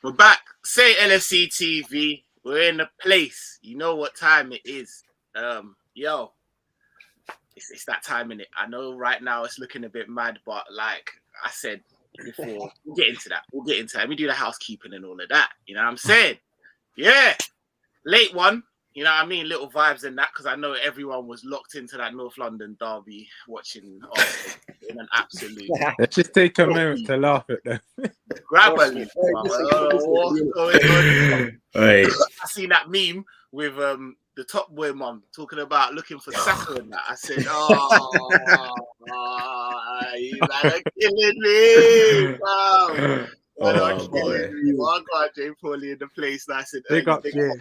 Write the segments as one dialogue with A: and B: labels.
A: We're back. Say LFCTV. We're in the place. You know what time it is. Yo, it's that time in it. I know right now it's looking a bit mad, but like I said before, we'll get into that. We do the housekeeping and all of that. You know what I'm saying? Yeah. Late one. You know what I mean? Little vibes in that, because I know everyone was locked into that North London derby watching in an absolute.
B: Let's just take a moment to laugh at them.
A: Grab a leaf. What's going on? I seen that meme with the Top Boy mum talking about looking for Saka and that. I said, you man are killing me. Wow. One got Jay Paulie in the place. And I said,
B: big up, Jay.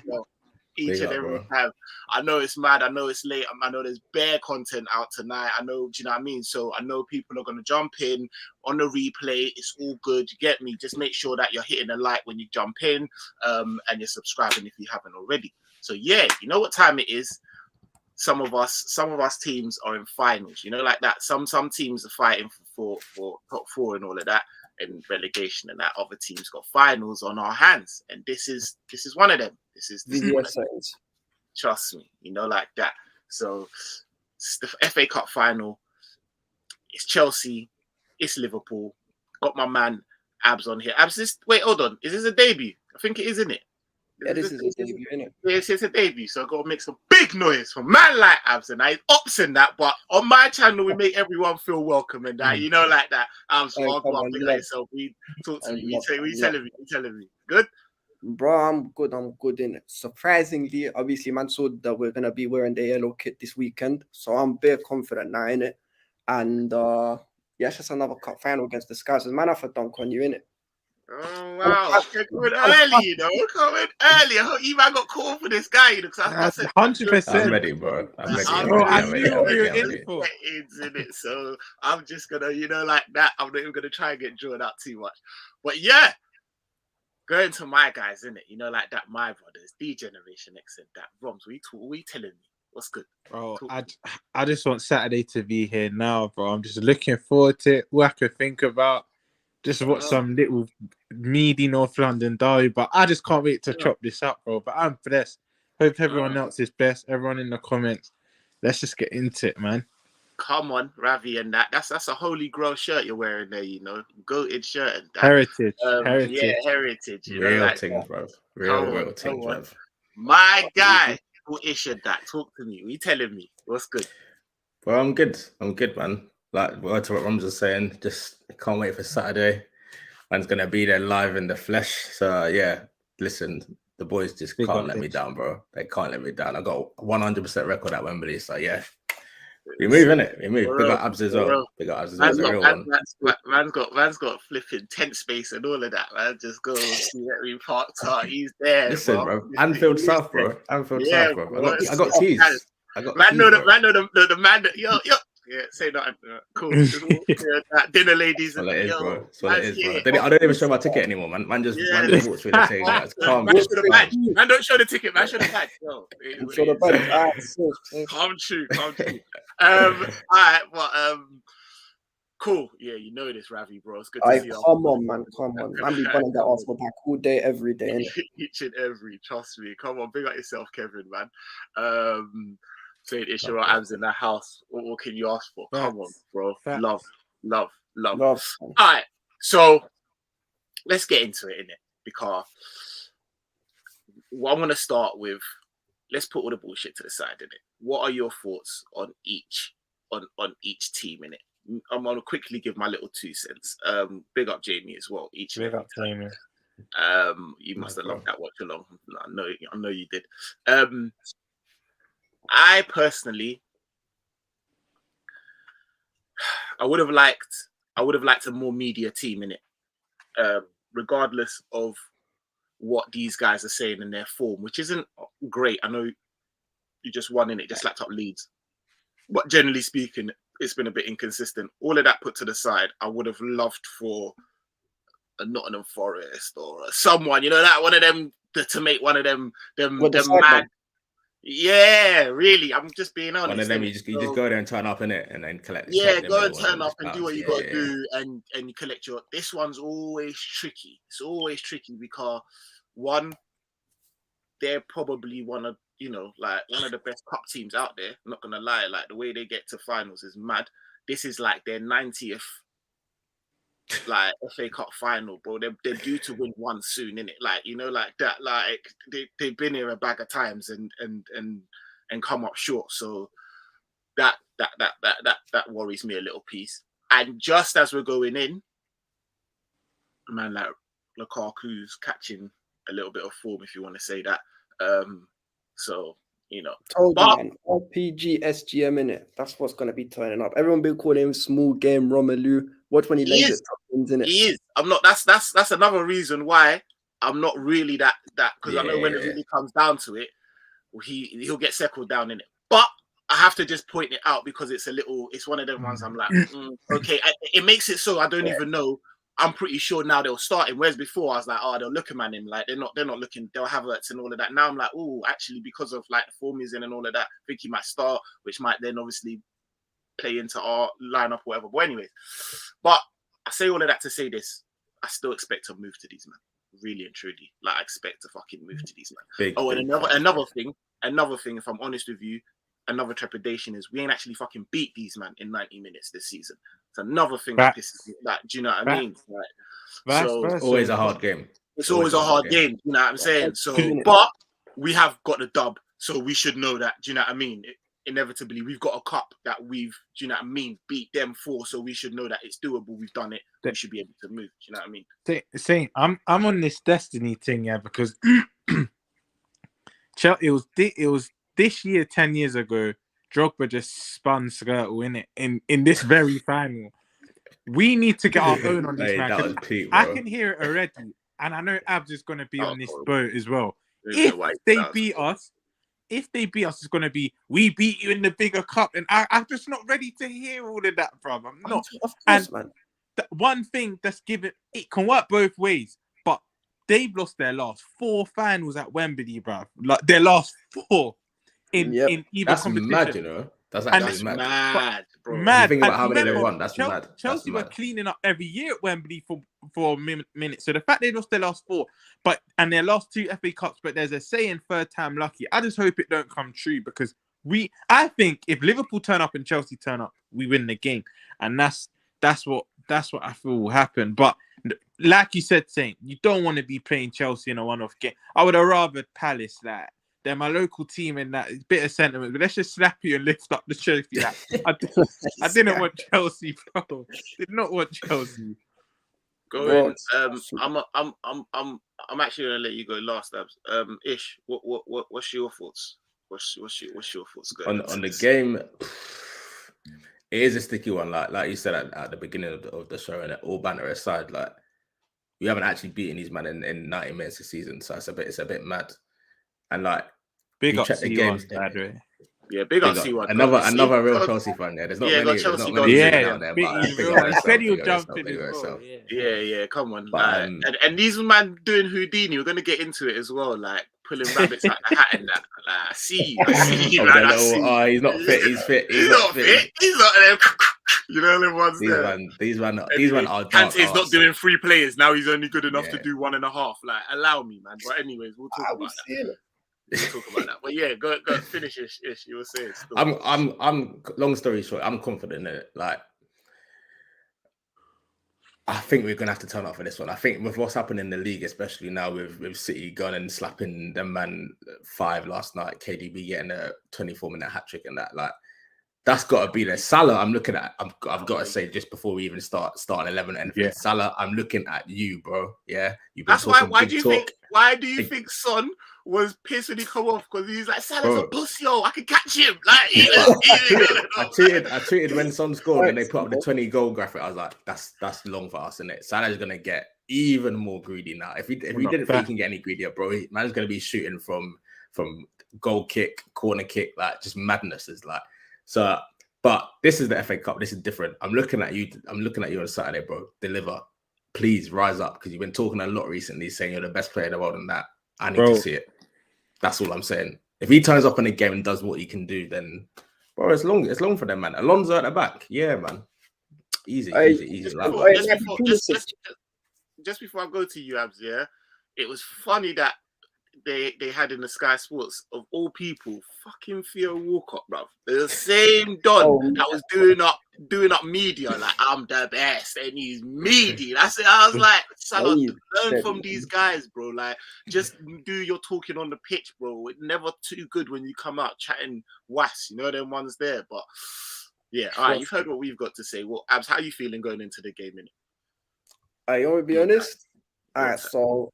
A: Each and every time. I know it's mad. I know it's late. I know there's bare content out tonight. I know, do you know what I mean? So I know people are going to jump in on the replay. It's all good. You get me? Just make sure that you're hitting a like when you jump in, and you're subscribing if you haven't already. So yeah, you know what time it is. Some of us teams are in finals. You know, like that. Some teams are fighting for top four and all of that, and relegation, and that other teams got finals on our hands. And this is one of them. This is one of them. Trust me, you know, like that. So it's the FA Cup final. It's Chelsea. It's Liverpool. Got my man Abs on here. Abs, wait, hold on. Is this a debut? I think it is, isn't it?
C: Yeah, this is a debut, isn't it?
A: Yes, it's a debut. So I got to make some big noise for man like Abs, and I ops in that. But on my channel, we make everyone feel welcome and that, you know, like that. So I'll go up and myself. We talk to me. We telling me. Good?
C: Bro, I'm good in it. Surprisingly, obviously, man saw that we're gonna be wearing the yellow kit this weekend, so I'm very confident now in it. And yeah, it's just another cup final against the Skies. Man, I for dunk on you in it.
A: Oh wow! Coming early, you know. Coming early. I hope you man got called for this guy, you know. That's
B: 100%.
D: I'm ready, bro. I'm
A: ready. So I'm just gonna, you know, like that. I'm not even gonna try and get drawn out too much. But yeah, going to my guys, innit? You know, like that. My brothers, D Generation X and that. Roms, what you telling me? What's good?
B: Bro, I just want Saturday to be here now, bro. I'm just looking forward to it. What I could think about. Just watch some little meaty North London derby, but I just can't wait to chop this up, bro. But I'm blessed. Hope everyone else is blessed. Everyone in the comments. Let's just get into it, man.
A: Come on, Ravi, and that. That's a holy grail shirt you're wearing there, you know. Goated shirt and that.
B: Heritage.
A: Yeah, heritage. You
D: real
A: know, like
D: things, bro. Real things, bro.
A: My guy who issued that. Talk to me. What you telling me? What's good?
D: Well, I'm good, man. Like what Rom was saying, just can't wait for Saturday. Man's gonna be there live in the flesh. So yeah, listen, the boys just can't let me down, bro. They can't let me down. I got 100% record at Wembley. So yeah, we move, innit? We move. Big up Abs as well. Big up Abs as well.
A: Man's got flipping tent space and all of that. Man, just go see every parked car. He's there.
D: Listen, bro. Anfield South, bro. South, bro. I got keys.
A: Man, know the man that yo. Yeah, say that. Cool. Dinner ladies.
D: That's what it is, bro. That's what it is, bro. I don't even show my ticket ananymore, man. Man just walks through the thing.
A: Man, show the badge. Man, don't show the ticket. Man, show the badge. No, show the badge. Come true. All right, well, cool. Yeah, you know this, Ravi, bro. It's good to see you.
C: Come on, man. Man, be running that Arsenal back all day, every day.
A: Each and every. Trust me. Come on, big up yourself, Kevin, man. Saying issue Abs in the house. What can you ask for? Come on, bro. Love. All right, so let's get into it, innit? Because what I'm gonna start with, let's put all the bullshit to the side, innit? What are your thoughts on each team, innit? I'm gonna quickly give my little 2 cents. Big up Jamie as well.
B: Big up Jamie.
A: You must have loved that watch along. I know you did. I personally, I would have liked a more media team in it, regardless of what these guys are saying in their form, which isn't great. I know you just won in it, just slapped up Leeds, but generally speaking, it's been a bit inconsistent. All of that put to the side, I would have loved for a Nottingham Forest or someone, you know, that one of them to make one of them mad. Yeah, really. I'm just being honest.
D: One of them, you just go there and turn up in it, and then collect.
A: Go and turn up and do what you got to do, and you collect your. This one's always tricky. It's always tricky because one, they're probably one of the best cup teams out there. I'm not gonna lie, like the way they get to finals is mad. This is like their 90th like FA Cup final, bro. They're due to win one soon, innit? Like, like that. Like they've been here a bag of times and come up short. So that worries me a little piece. And just as we're going in, man, like Lukaku's catching a little bit of form, if you want to say that. So
C: told you, man, RPG SGM in it. That's what's gonna be turning up. Everyone been calling him small game Romelu. Watch when he lays it in it.
A: He is. I'm not. That's another reason why I'm not really that because I know when it really comes down to it, he'll get settled down in it. But I have to just point it out because it's one of them ones I'm like, okay. It makes it so I don't even know. I'm pretty sure now they'll start him. Whereas before I was like, oh, they'll look at him like they're not looking. They'll have Havertz and all of that. Now I'm like, oh, actually because of like the form he's in and all of that, I think he might start, which might then obviously play into our lineup, whatever. But anyways, but I say all of that to say this: I still expect to move to these men, really and truly. Like I expect to fucking move to these men. Another thing. If I'm honest with you, another trepidation is we ain't actually fucking beat these men in 90 minutes this season. It's another thing that pisses me. Like, do you know what I mean? Like,
D: it's always a hard game.
A: It's always a hard game. You know what I'm saying? So, but we have got the dub, so we should know that. Do you know what I mean? Inevitably, we've got a cup that we've, do you know what I mean, beat them for, so we should know that it's doable. We've done it. We should be able to move. Do you know what I mean?
B: Saying I'm on this destiny thing, yeah, because it was this year 10 years ago. Drogba just spun Skirtle in this very final. We need to get our own on this, man. I can hear it already, and I know Abs is going to be on this boat as well. If they beat us, it's going to be, we beat you in the bigger cup. And I'm just not ready to hear all of that, bro. I'm not.
C: Of course, man.
B: One thing that's given, it can work both ways, but they've lost their last 4 finals at Wembley, bro. Like their last 4 in either competition.
D: Mad, you know? That's actually
A: mad, bro.
B: Mad.
D: You think about how many they won, that's mad.
B: Chelsea were cleaning up every year at Wembley for a minute. So the fact they lost their last 4, and their last 2 FA Cups, but there's a saying third time lucky. I just hope it don't come true because I think if Liverpool turn up and Chelsea turn up, we win the game. And that's what I feel will happen. But like you said, Saint, you don't want to be playing Chelsea in a one-off game. I would have rather Palace that. They're my local team in that bit of sentiment, but let's just slap you and lift up the trophy. I didn't want Chelsea, bro. Did not want Chelsea.
A: Go on. I'm actually gonna let you go last, Abs. Ish, what's your thoughts? What's your thoughts
D: on the game? It is a sticky one, like you said at the beginning of the show, and all banter aside, like we haven't actually beaten these men in 90 minutes this season, so it's a bit mad. And like
B: big up
D: the games,
A: yeah, big up C1.
D: Another real Chelsea fan there. There's not many out there, but
B: he said he'll jump in.
A: Yeah, come on. But, and these man doing Houdini, we're gonna get into it as well, like pulling rabbits out the hat and that. Like, I see you.
D: He's not fit. He's fit.
A: He's not fit. He's not there. You know the ones there.
D: These men are.
A: Kante's not doing 3 players now. He's only good enough to do 1.5. Like, allow me, man. But anyways, we'll talk about that. But yeah, go finish ish. You were saying.
D: I'm. Long story short, I'm confident in it. Like, I think we're gonna have to turn up for this one. I think with what's happened in the league, especially now with City going and slapping them man 5 last night, KDB getting a 24-minute hat trick and that, like. That's got to be there. Salah, I'm looking at. I've got to say just before we even starting 11 and anything. Salah, I'm looking at you, bro. Yeah,
A: that's why. Why do you think Son was pissed when he come off? Because he's like, Salah's a pussy, yo. I can catch him. Like,
D: I tweeted when Son scored and they put up the 20 goal graphic. I was like, that's long for us, isn't it? Salah's gonna get even more greedy now. If we didn't think he can get any greedier, bro, man's gonna be shooting from goal kick, corner kick, like just madness is like. So, but this is the FA Cup. This is different. I'm looking at you on Saturday, bro. Deliver. Please rise up because you've been talking a lot recently saying you're the best player in the world and that. I need to see it. That's all I'm saying. If he turns up in a game and does what he can do, then bro, it's long for them, man. Alonso at the back, yeah, man. Easy.
A: Just before I go to you, Abs, yeah, it was funny that they had in the Sky Sports, of all people, fucking Theo Walcott, bruv. The same Don that was doing up media, like, I'm the best, and he's meaty. That's it. I was like, Salah, learn from these guys, bro. Like, just do your talking on the pitch, bro. It's never too good when you come out chatting was, you know, them ones there. But yeah, all right, you've heard what we've got to say. Well, Abs, how are you feeling going into the game, innit?
C: You want to be honest? All right, so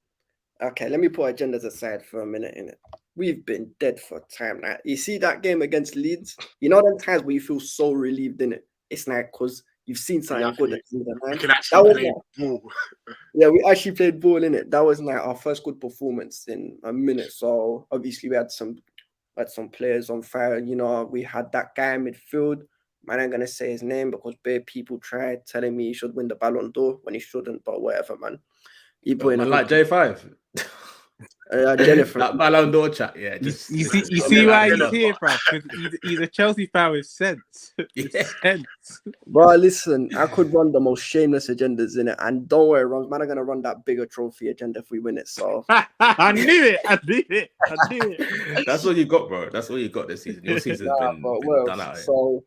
C: okay, let me put agendas aside for a minute, innit? We've been dead for time now. You see that game against Leeds? You know them times where you feel so relieved, innit? It's like because you've seen something good.
A: We can actually play ball.
C: Yeah, we actually played ball, innit? That was like our first good performance in a minute. So obviously we had some players on fire. You know, we had that guy in midfield. Man, I'm gonna say his name because bare people tried telling me he should win the Ballon d'Or when he shouldn't, but whatever, man. He put in
D: like J5.
C: Jennifer.
D: That Ballon d'Or chat, yeah.
B: You see why he's here, bro? He's a Chelsea fan with sense. Sense.
C: Bro, listen, I could run the most shameless agendas in it, and don't worry, Ron, man, I'm gonna run that bigger trophy agenda if we win it. So
B: I knew it.
D: That's all you got, bro. That's all you got this season. Your season's been done out.
C: So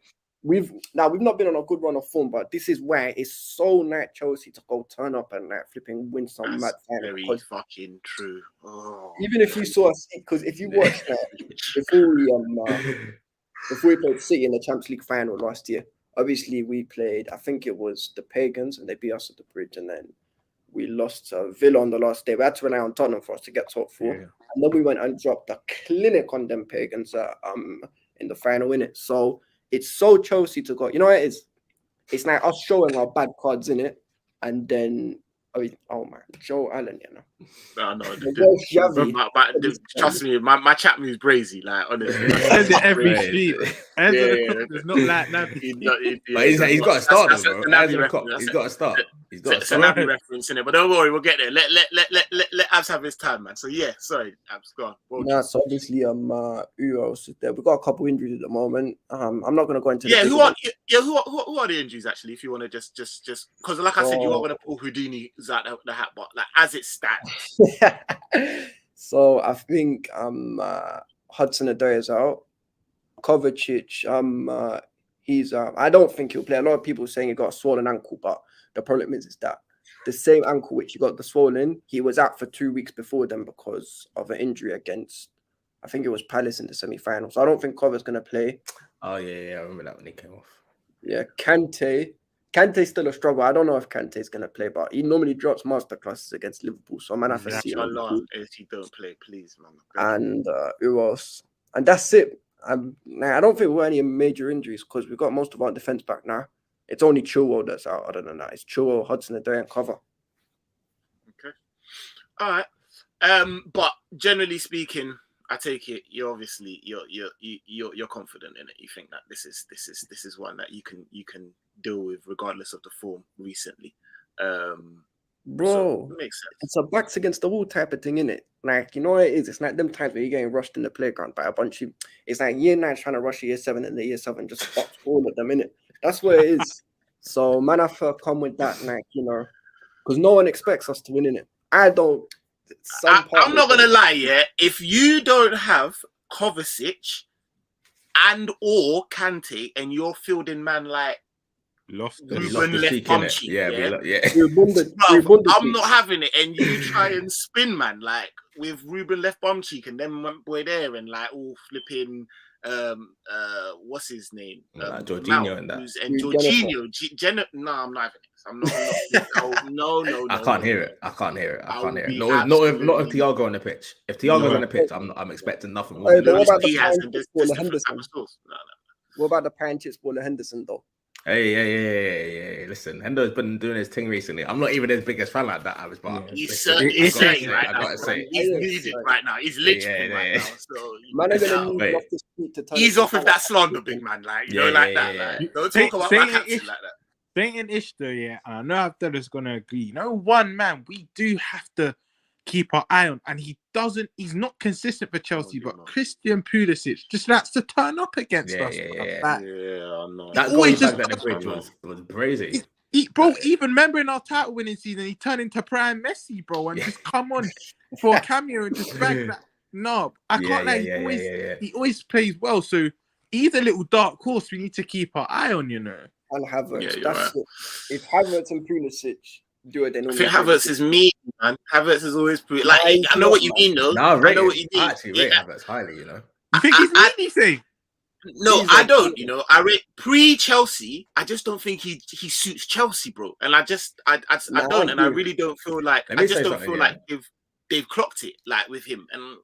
C: we've not been on a good run of form, but this is why it's so nice Chelsea to go turn up and like flipping win some mad final.
A: Very fucking true. Oh.
C: Even if you saw us, because if you watched before we played City in the Champions League final last year, obviously we played, I think it was the Pagans, and they beat us at the Bridge, and then we lost Villa on the last day. We had to rely on Tottenham for us to get top four, and then we went and dropped a clinic on them Pagans in the final, innit? So it's so Chelsea to go. You know what it is? It's like us showing our bad cards in it, and then oh man, Joe Allen, you know.
A: No, trust me, my chat moves brazy, like honestly.
B: Says it every street. It's not like nothing.
D: But he's got to start, bro. He's got to start. He's got
A: it's a Naby reference in it, but don't worry, we'll get there. Let Abs have his time, man. So yeah, sorry, Abs, go on.
C: So obviously who else is there? We've got a couple injuries at the moment. I'm not gonna go into
A: who are the injuries actually? If you want to just because like I said, you are gonna pull Houdini out the hat, but like as it stands.
C: So I think Hudson-Odoi is out. Kovacic, he's I don't think he'll play. A lot of people saying he got a swollen ankle, but the problem is that the same ankle which he got the swollen, he was out for 2 weeks before then because of an injury against, I think it was Palace in the semi-final. So I don't think Kova's gonna play.
D: Oh yeah, I remember that when he came off.
C: Yeah, Kante's still a struggle. I don't know if Kante's going to play, but he normally drops masterclasses against Liverpool. So I might have to see him.
A: If he don't play, please, man.
C: And who else? And that's it. I don't think we're any major injuries because we've got most of our defense back now. It's only Chilwell that's out. Other than that, it's Chilwell, Hudson-Odoi, and Cover.
A: Okay. All right. But generally speaking, I take it you're obviously you're confident in it. You think that this is one that you can deal with regardless of the form recently.
C: Bro,
A: so it makes sense.
C: It's a backs against the wall type of thing, innit? Like, you know what it is? It's like them times where you're getting rushed in the playground by a bunch of, it's like year 9 trying to rush year 7 and the year 7 just stops all of them, innit? That's what it is. So man, I have to come with that, like, you know, because no one expects us to win, innit? I don't.
A: I'm not gonna lie, yeah. If you don't have Kovacic and or Kante and you're fielding man like Ruben left bum cheek, I'm not having it. And you try and spin man like with Ruben left bum cheek and then boy there and like all flipping what's his name?
D: Jorginho and that.
A: And Jorginho, no, I'm not having it. I'm not. No.
D: I can't hear it. Not if Thiago on the pitch. If Thiago's on the pitch, I'm expecting nothing more.
C: What about the Panchits for the Henderson though?
D: Hey. Listen, Hendo's been doing his thing recently. I'm not even his biggest fan like that, Avis, but
A: he's saying right now. He's needed right now. He's literally right now. So he's off with that slander, big man. Like you know, like that. Like, don't talk about my captain like that.
B: Saying an ish though, yeah, and I know Abdullah's gonna agree. You know, one man, we do have to keep our eye on. And he's not consistent for Chelsea, but Christian Pulisic just likes to turn up against us.
A: I know.
D: That goal he bagged at the bridge was crazy.
B: Bro, even remember in our title winning season, he turned into Prime Messi, bro, and just come on for a cameo and just bag that. No, I can't lie. He always plays well. So he's a little dark horse we need to keep our eye on, you know.
C: And Havertz. That's it. If Havertz and Pulisic do it, then
A: I think Havertz is mean, man. Havertz is always like I know what you mean, though.
D: No, I
A: know what you mean.
D: I actually rate Havertz highly, you know.
B: You think he's mean, thing?
A: No, I don't. You know, I rate pre-Chelsea. I just don't think he suits Chelsea, bro. And I don't, and I really don't feel like they've clocked it like with him. And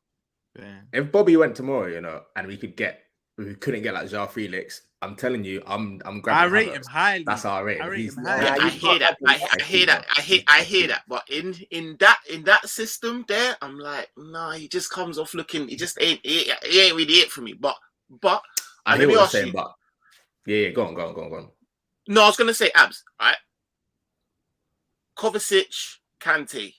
D: if Bobby went tomorrow, you know, and we couldn't get like João Felix, I'm telling you, I'm grabbing.
B: I rate him highly.
D: That's how I rate him.
A: I hear that. But in that system there, I'm like, nah, he just comes off looking. He just ain't. He ain't really it for me. But
D: I hear what you're saying. But yeah, go on.
A: No, I was gonna say Abs. Right, Kovacic, Kante.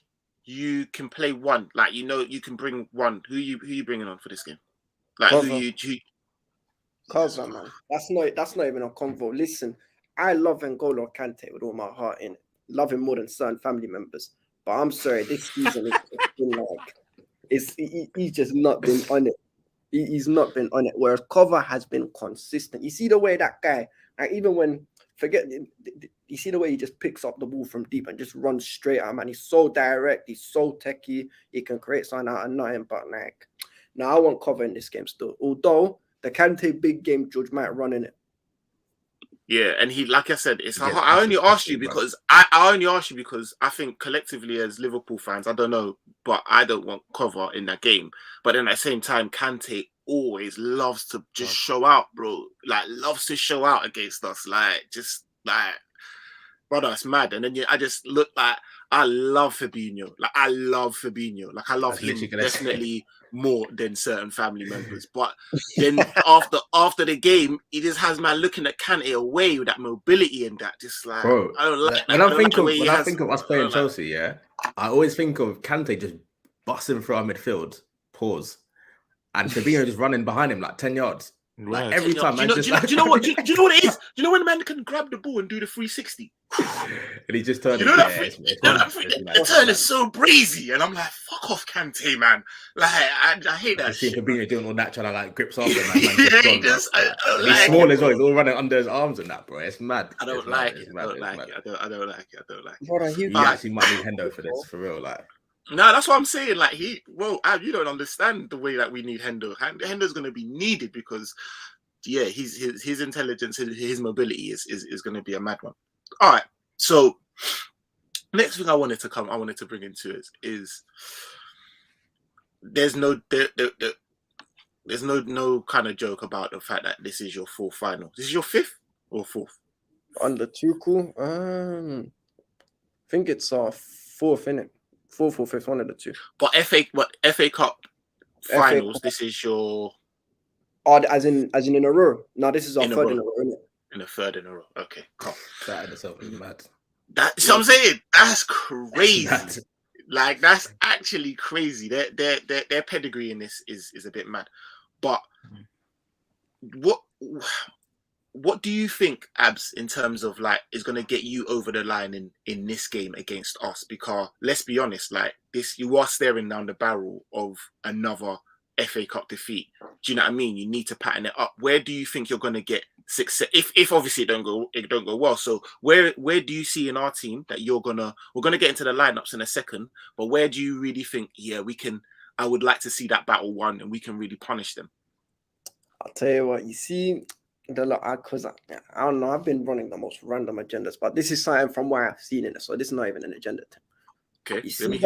A: You can play one, like you know, you can bring one. Who you bringing on for this game? Like
C: Cover, man. That's not even a convo. Listen, I love N'Golo Kante with all my heart in it. Love him more than certain family members. But I'm sorry, this season has been like he's just not been on it. He's not been on it. Whereas Cover has been consistent. You see the way that guy, like even when you see the way he just picks up the ball from deep and just runs straight at him, man. He's so direct, he's so techie, he can create something out of nothing. But like, now I want Cover in this game still. Although the Kante big game George might run in it.
A: Yeah, and he, like I said, it's I only asked you because I think collectively as Liverpool fans, I don't know, but I don't want Cover in that game. But then at the same time, Kante always loves to just show out, bro. Like loves to show out against us, like just like brother, it's mad. And then I just look like I love Fabinho, like I love him definitely more than certain family members. But then after the game, he just has man looking at Kante away with that mobility and that just like
D: bro,
A: I don't like.
D: When I think of us playing Chelsea, yeah, I always think of Kante just busting through our midfield. Pause. And Fabinho just running behind him like 10 yards. Like every time, man. Do
A: you know what it is? Do you know when a man can grab the ball and do the 360?
D: And he just turned.
A: You know that turn is so breezy, and I'm like, "Fuck off, Kante, man!" Like I hate that.
D: See Fabinho doing all that, trying to like grips after him.
A: He's
D: small as well. He's all running under his arms and that, bro. It's mad.
A: I don't like it. I don't like it.
C: Brother,
D: he actually might need Hendo for this, for real, like.
A: No, that's what I'm saying. Like you don't understand the way that we need Hendo. Hendo's going to be needed because, yeah, his intelligence, his mobility is going to be a mad one. All right. So next thing I wanted to bring into is there's no kind of joke about the fact that this is your fourth final. This is your fifth or fourth?
C: Under Tuchel, I think it's our fourth, innit? Fourth or fifth, one of the two.
A: But FA Cup finals. This is your.
C: Oh, as in in a row. No, this is our third in a row, isn't it?
A: In a third in a row. Okay, cool.
D: That in itself is mad.
A: That's what I'm saying. That's crazy. Like that's actually crazy. Their pedigree in this is a bit mad. But what do you think, Abs, in terms of like is going to get you over the line in this game against us? Because let's be honest, like this, you are staring down the barrel of another FA Cup defeat. Do you know what I mean? You need to pattern it up. Where do you think you're going to get success? If obviously it don't go well. So where do you see in our team that we're gonna get into the lineups in a second? But where do you really think? Yeah, we can. I would like to see that battle won, and we can really punish them.
C: I'll tell you what. You see. Because I don't know, I've been running the most random agendas, but this is something from where I've seen it, so this is not even an agenda.
A: Okay,
C: you see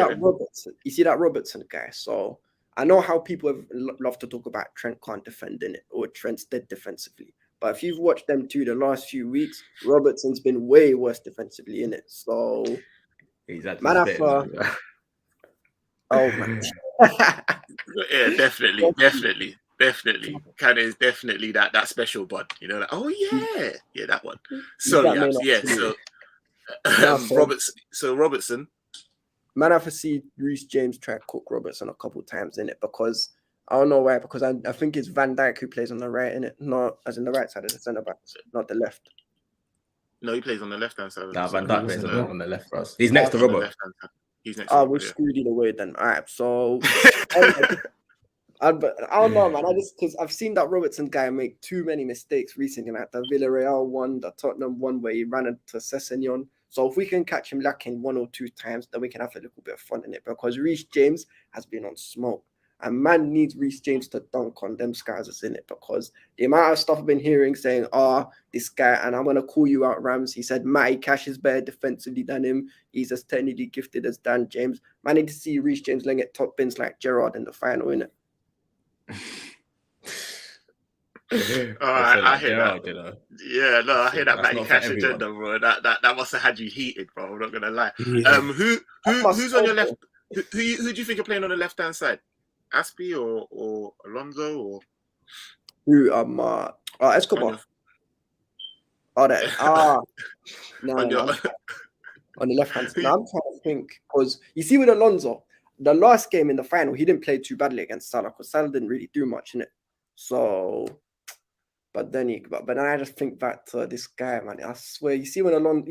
C: that Robertson guy. So I know how people love to talk about Trent can't defend in it or Trent's dead defensively, but if you've watched them the last few weeks, Robertson's been way worse defensively in it. So
D: he's had
C: oh man,
A: yeah, definitely. Kind of is definitely that special bud, you know. Like, oh yeah, that one. So Robertson.
C: man, I've seen Reece James try to cook Robertson a couple times in it because I don't know why. Because I think it's Van Dijk who plays on the right in it, not as in the right side of the centre back, not the left.
A: No, he plays on the left hand side.
D: Nah, Van Dijk plays on the left for us. He's next to Robert.
A: He's next to Robert.
C: We're screwed either way then. All right, so I don't know, man. Because I've seen that Robertson guy make too many mistakes recently, like the Villarreal one, the Tottenham one, where he ran into Sessegnon. So if we can catch him lacking 1 or 2 times, then we can have a little bit of fun in it. Because Reece James has been on smoke. And man needs Reece James to dunk on them guys that's in it, because the amount of stuff I've been hearing saying, this guy, and I'm going to call you out, Rams. He said, Matty Cash is better defensively than him. He's as technically gifted as Dan James. Man, I need to see Reece James laying at top bins like Gerrard in the final, innit?
A: I hear that. You know? Yeah, no, I hear that Matty Cash agenda, bro. That must have had you heated, bro. I'm not going to lie. Yeah. Who's on your left? Who do you think are playing on the left-hand side? Aspie or Alonso or
C: who? Escobar. On the left hand side. I'm trying to think, because you see with Alonso, the last game in the final, he didn't play too badly against Salah because Salah didn't really do much in it. So, but then I just think back to this guy, man. I swear, you see Alonso,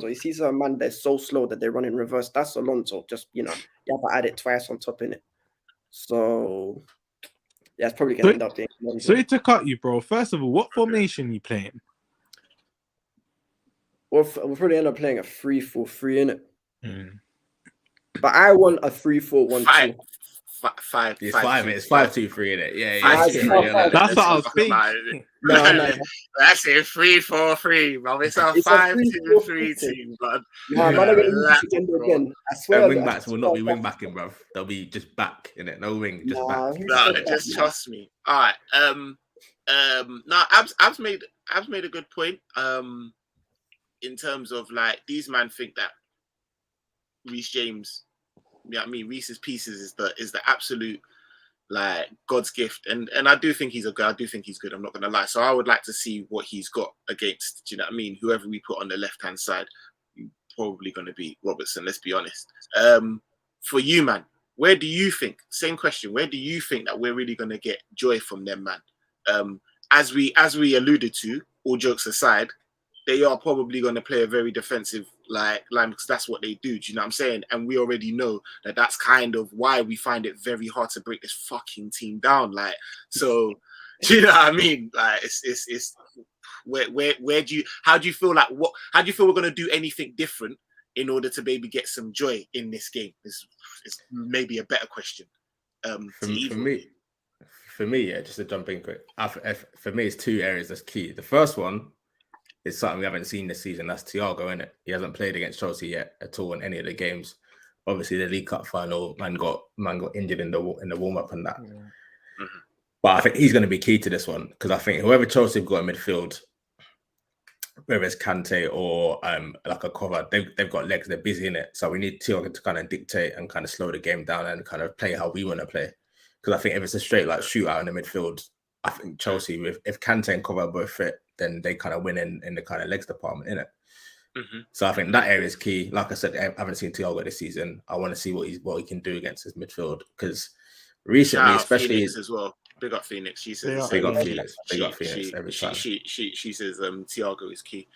C: you see some man that's so slow that they run in reverse. That's Alonso. Just you have to add it twice on top in it. So, yeah, it's probably going to end up being.
B: Sorry to cut you, bro. First of all, what formation are you playing?
C: We'll probably end up playing a 3-4-3 in it. But I want a 3-4-1-2.
D: It's 5-2-3 in it. Yeah.
B: That's what I was thinking.
C: No.
A: That's it. 3-4-3, bro. It's a 5-2-3 team, bro.
C: Again. I swear.
D: Wing backs will not be wing backing, bro. They'll be just back in it. No wing, just back.
A: No, just trust me. All right. Abs made a good point. In terms of like these men think that Reece James. Yeah, I mean Reece's Pieces is the absolute like God's gift, and I do think he's I do think he's good. I'm not gonna lie. So I would like to see what he's got against. Do you know what I mean? Whoever we put on the left hand side, probably gonna be Robertson. Let's be honest. For you, man, where do you think? Same question. Where do you think that we're really gonna get joy from them, man? As we alluded to, all jokes aside, they are probably going to play a very defensive line because that's what they do. Do you know what I'm saying? And we already know that that's kind of why we find it very hard to break this fucking team down. Like, so, do you know what I mean? Like, it's where do you, how do you feel we're going to do anything different in order to maybe get some joy in this game? Is maybe a better question.
D: For me, yeah, just to jump in quick. For me, it's 2 areas that's key. The first one is something we haven't seen this season. That's Thiago, innit? He hasn't played against Chelsea yet at all in any of the games. Obviously, the League Cup final, man got injured in the warm up and that. Yeah. Mm-hmm. But I think he's going to be key to this one because I think whoever Chelsea have got in midfield, whether it's Kante or like a cover, they've got legs. They're busy in it, so we need Thiago to kind of dictate and kind of slow the game down and kind of play how we want to play. Because I think if it's a straight like shootout in the midfield, I think Chelsea, if Kante and Cover both fit, then they kind of win in the kind of legs department, innit? Mm-hmm. So I think that area is key. Like I said, I haven't seen Thiago this season. I want to see what he can do against his midfield because recently, especially
A: Phoenix as well. Big up Phoenix. She says
D: big up Phoenix. Big up Phoenix every time.
A: She says Thiago is key.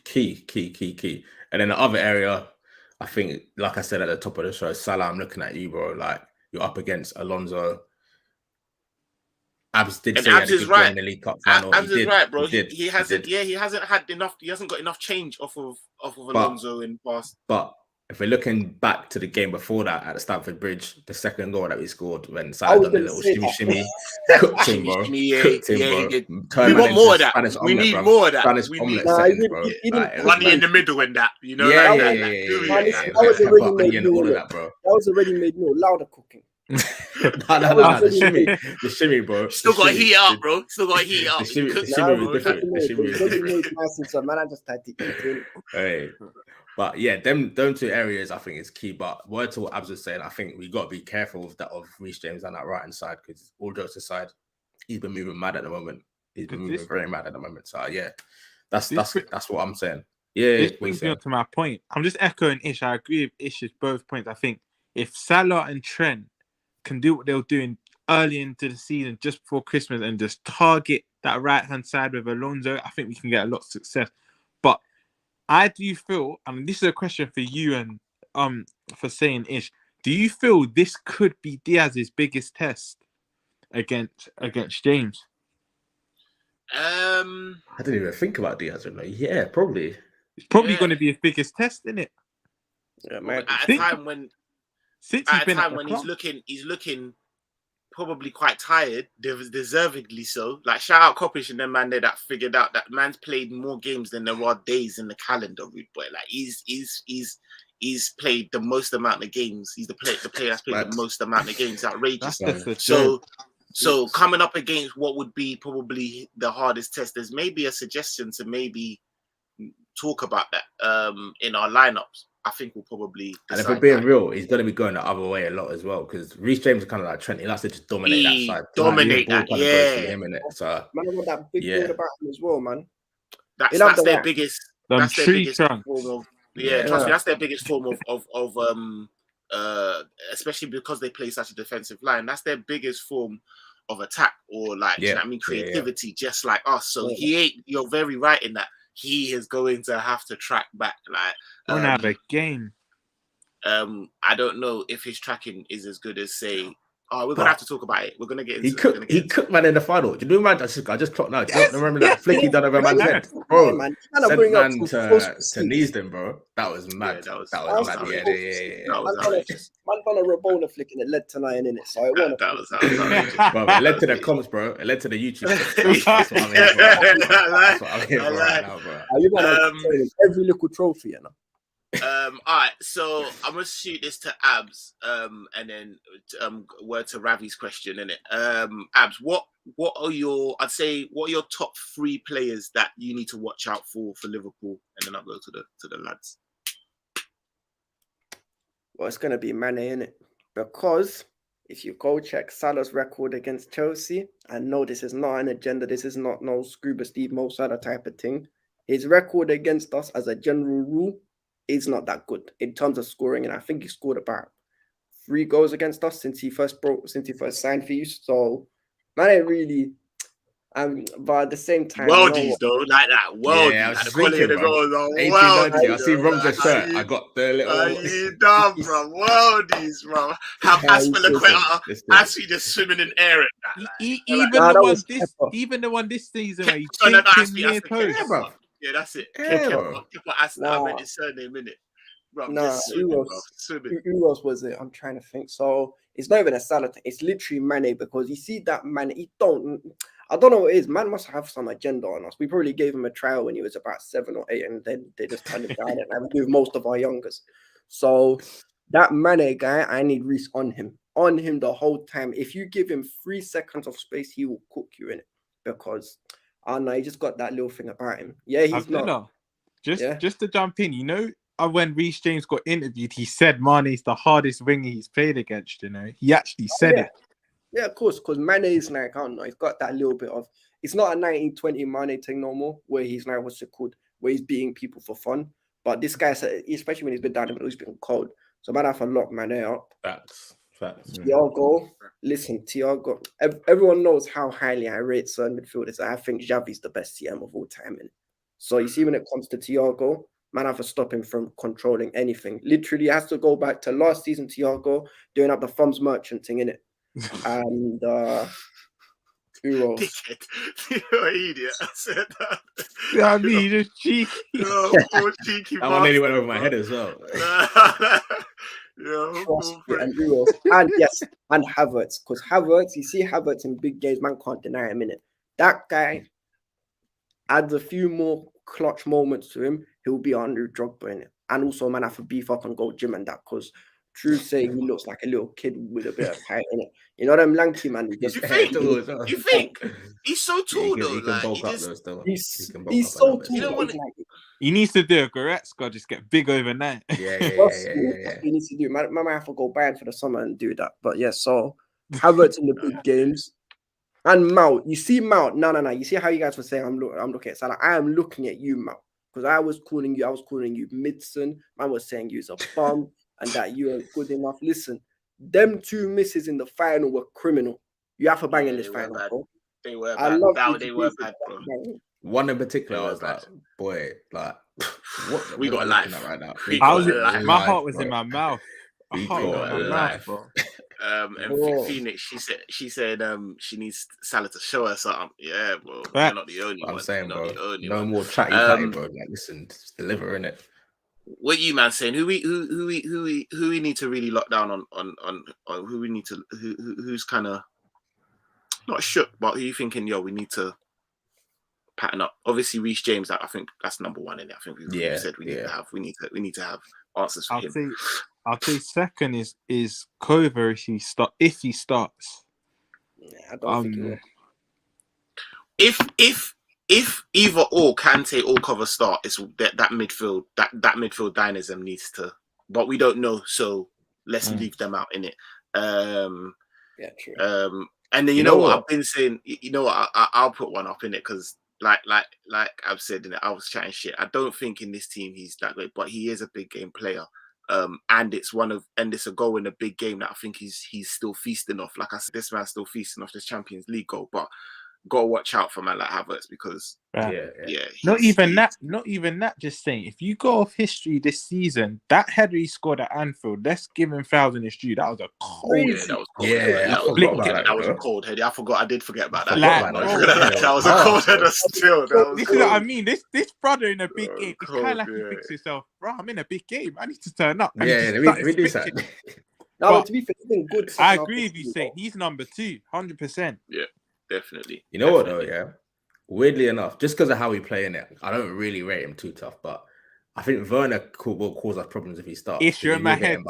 D: Key. And then the other area, I think, like I said at the top of the show, Salah, I'm looking at you, bro. Like you're up against Alonso. Abs did say
A: Abs is right in
D: the League Cup final.
A: Abs is right, bro. He hasn't had enough. He hasn't got enough change off of Alonso in past.
D: But if we're looking back to the game before that at the Stamford Bridge, the second goal that we scored when Salah done the little shimmy, cooked him, bro.
A: We want more of that. We need more of that.
D: Spanish omelette seconds, bro.
A: Money in the middle and that, you know.
D: Yeah.
C: That was already made new. That was already made new. Louder cooking.
D: No, the shimmy, bro.
A: Still got to heat up, bro. The shimmy
D: was different.
C: Man, I just had to eat.
D: Hey, but yeah, them 2 areas I think is key. But word to what Abs was saying, I think we got to be careful with that of Reece James on that right hand side because all jokes aside, he's been moving mad at the moment. He's been moving very mad at the moment. So yeah, that's what I'm saying. Yeah,
B: this brings me up to my point. I'm just echoing Ish. I agree with Ish's both points. I think if Salah and Trent can do what they were doing early into the season, just before Christmas, and just target that right-hand side with Alonso, I think we can get a lot of success. But I do feel, and this is a question for you and for saying Ish, do you feel this could be Diaz's biggest test against James?
D: I didn't even think about Diaz. Yeah, probably.
B: It's probably going to be his biggest test, isn't it?
C: Yeah,
A: at a time when he's looking probably quite tired, deservedly so. Like, shout out Coppish and them man there that figured out that man's played more games than there are days in the calendar, rude boy. Like, he's played the most amount of games. He's the player that's played the most amount of games. Outrageous. So coming up against what would be probably the hardest test, there's maybe a suggestion to maybe talk about that in our lineups. I think we'll probably.
D: And if we're being real, he's going to be going the other way a lot as well, because Reece James is kind of like Trent. He likes to just dominate that side.
A: Dominate that, yeah.
D: Him in it. So
C: man, I want that big build about him as well, man.
A: That's their biggest. That's their biggest form of.
C: Yeah,
A: trust me, that's their biggest form of especially because they play such a defensive line. That's their biggest form of attack, or like, you know what I mean, creativity, just like us. So he ain't. You're very right in that. He is going to have to track back. Like,
B: don't have a game.
A: I don't know if his tracking is as good as, say. Oh, we're gonna have to talk about it. We're gonna get into it.
D: He cooked man in the final. Do you know, man? I just clocked now. Do you remember that flick he done over man's head, bro? Sent man to Neasden, bro. That was mad.
A: Yeah,
D: that was mad. Yeah.
C: Man done a Rabona flick and it led to 9 in it. So it wasn't.
A: That was
D: bro, it led to the comps, bro. It led to the YouTube. That's what I'm here, bro. That's what I'm here for right now, bro.
C: You got every little trophy, you know.
A: All right, so I'm gonna shoot this to Abs, and then word to Ravi's question, innit? Abs, what are your top 3 players that you need to watch out for Liverpool, and then I'll go to the lads.
C: Well, it's gonna be Mane, innit? Because if you go check Salah's record against Chelsea, and no, this is not an agenda, this is not no Scuba Steve Mo Salah type of thing. His record against us, as a general rule, is not that good in terms of scoring, and I think he scored about 3 goals against us since he first signed for you. So, man, it really. But at the same time,
A: worldies though, like that. Worldies.
D: Yeah, I was
A: the quality of the goals are
D: worldies. I see Rom's shirt. I got the little.
A: You dumb, bro. Worldies, bro. Have Aspilicueta, Aspi just swimming in air at that.
B: Even the one this season where he
A: kicked
B: near post.
A: Yeah, bro. Yeah, that's it. I meant his surname, innit? Who
C: else was it? I'm trying to think. So it's not even a Salah thing. It's literally Mane, because you see that man, I don't know what it is. Man must have some agenda on us. We probably gave him a trial when he was about 7 or 8, and then they just turned him down, and we do most of our youngers. So that Mane guy, I need Reece on him the whole time. If you give him 3 seconds of space, he will cook you in it, because no, he just got that little thing about him. Yeah, he's not.
B: Just to jump in, you know, when Reece James got interviewed, he said Mane's the hardest winger he's played against, you know. He actually said it. Yeah,
C: of course, because Mane is like, I don't know, he's got that little bit of, it's not a 1920 Mane thing no more, where he's like, what's it called, where he's beating people for fun. But this guy, especially when he's been down the middle, he's been cold. So man, I have to lock Mane up.
D: Facts.
C: Thiago, everyone knows how highly I rate certain midfielders. I think Xavi's the best CM of all time. So you see, when it comes to Thiago, man, I have to stop him from controlling anything. Literally, has to go back to last season, Thiago, doing up the thumbs merchant thing, innit? And who else?
A: You're an idiot. I said that.
B: Yeah, I mean, just cheeky.
A: Cheeky.
D: That one nearly went over my head as well.
C: And who else? And yes, and Havertz. Because Havertz, you see Havertz in big games, man can't deny him, innit? That guy adds a few more clutch moments to him, he'll be our new Drogba, innit? And also, man, I have to beef up and go gym and that, because true say he looks like a little kid with a bit of height in it. You know them lanky man.
A: You think? He's so tall though.
C: He's so tall.
A: You know what?
B: He needs to do a Goretzka, just get big overnight.
C: Yeah. He needs to do. Man, might have to go bad for the summer and do that. But yeah, so Havertz in the big games. And Mount, you see Mount. No. You see how you guys were saying I'm looking at Salah. I am looking at you, Mount, because I was calling you Midson. Man was saying you was a bum. and that you ain't good enough. Listen, them 2 misses in the final were criminal. You have to bang in this final, bro.
A: They were
C: I
A: bad.
C: love
A: They were bad, bro.
D: One in particular, I was like, boy, like, what
A: we got life
D: right now?
B: My heart was in my mouth.
D: We got life,
B: bro.
A: And Phoenix, she said she needs Salah to show her something. Yeah, bro. You're not the only one.
D: I'm saying, bro.
A: No
D: more chatty, bro. Like, listen, just deliver in it.
A: What you man saying? Who we need to really lock down on who we need to who's kind of not shook, but who you thinking? Yo, we need to pattern up. Obviously, Reece James. I think that's number one in it. I think we said we need to have answers for him.
B: I'll say second is Cover if he starts.
C: Yeah, I don't think he will.
A: If either or Kante or Cover start, it's that midfield midfield dynamism needs to, but we don't know, so let's leave them out in it.
C: Yeah, true.
A: And then you know what I've been saying. You know what I'll put one up in it because like I've said in it, I was chatting shit. I don't think in this team he's that great, but he is a big game player. And it's a goal in a big game that I think he's still feasting off. Like I said, this man's still feasting off this Champions League goal, but gotta watch out for man like Havertz because
B: not even that. Just saying, if you go off history this season, that header he scored at Anfield, let's give him flowers in his due. That was a cold.
A: That was a cold header. I did forget about that.
B: That
A: was a cold header still.
B: This is what I mean. This brother in a big game, it's kind of like he thinks himself, bro, I'm in a big game. I need to turn up.
D: We do that.
C: No, to be fair, he's been good.
B: I agree with you, saying he's number 2, 100%.
A: Yeah. Definitely.
D: You know what though, yeah? Weirdly enough, just because of how we play in it, I don't really rate him too tough, but I think Werner will cause us problems if he starts.
B: If you're in my head,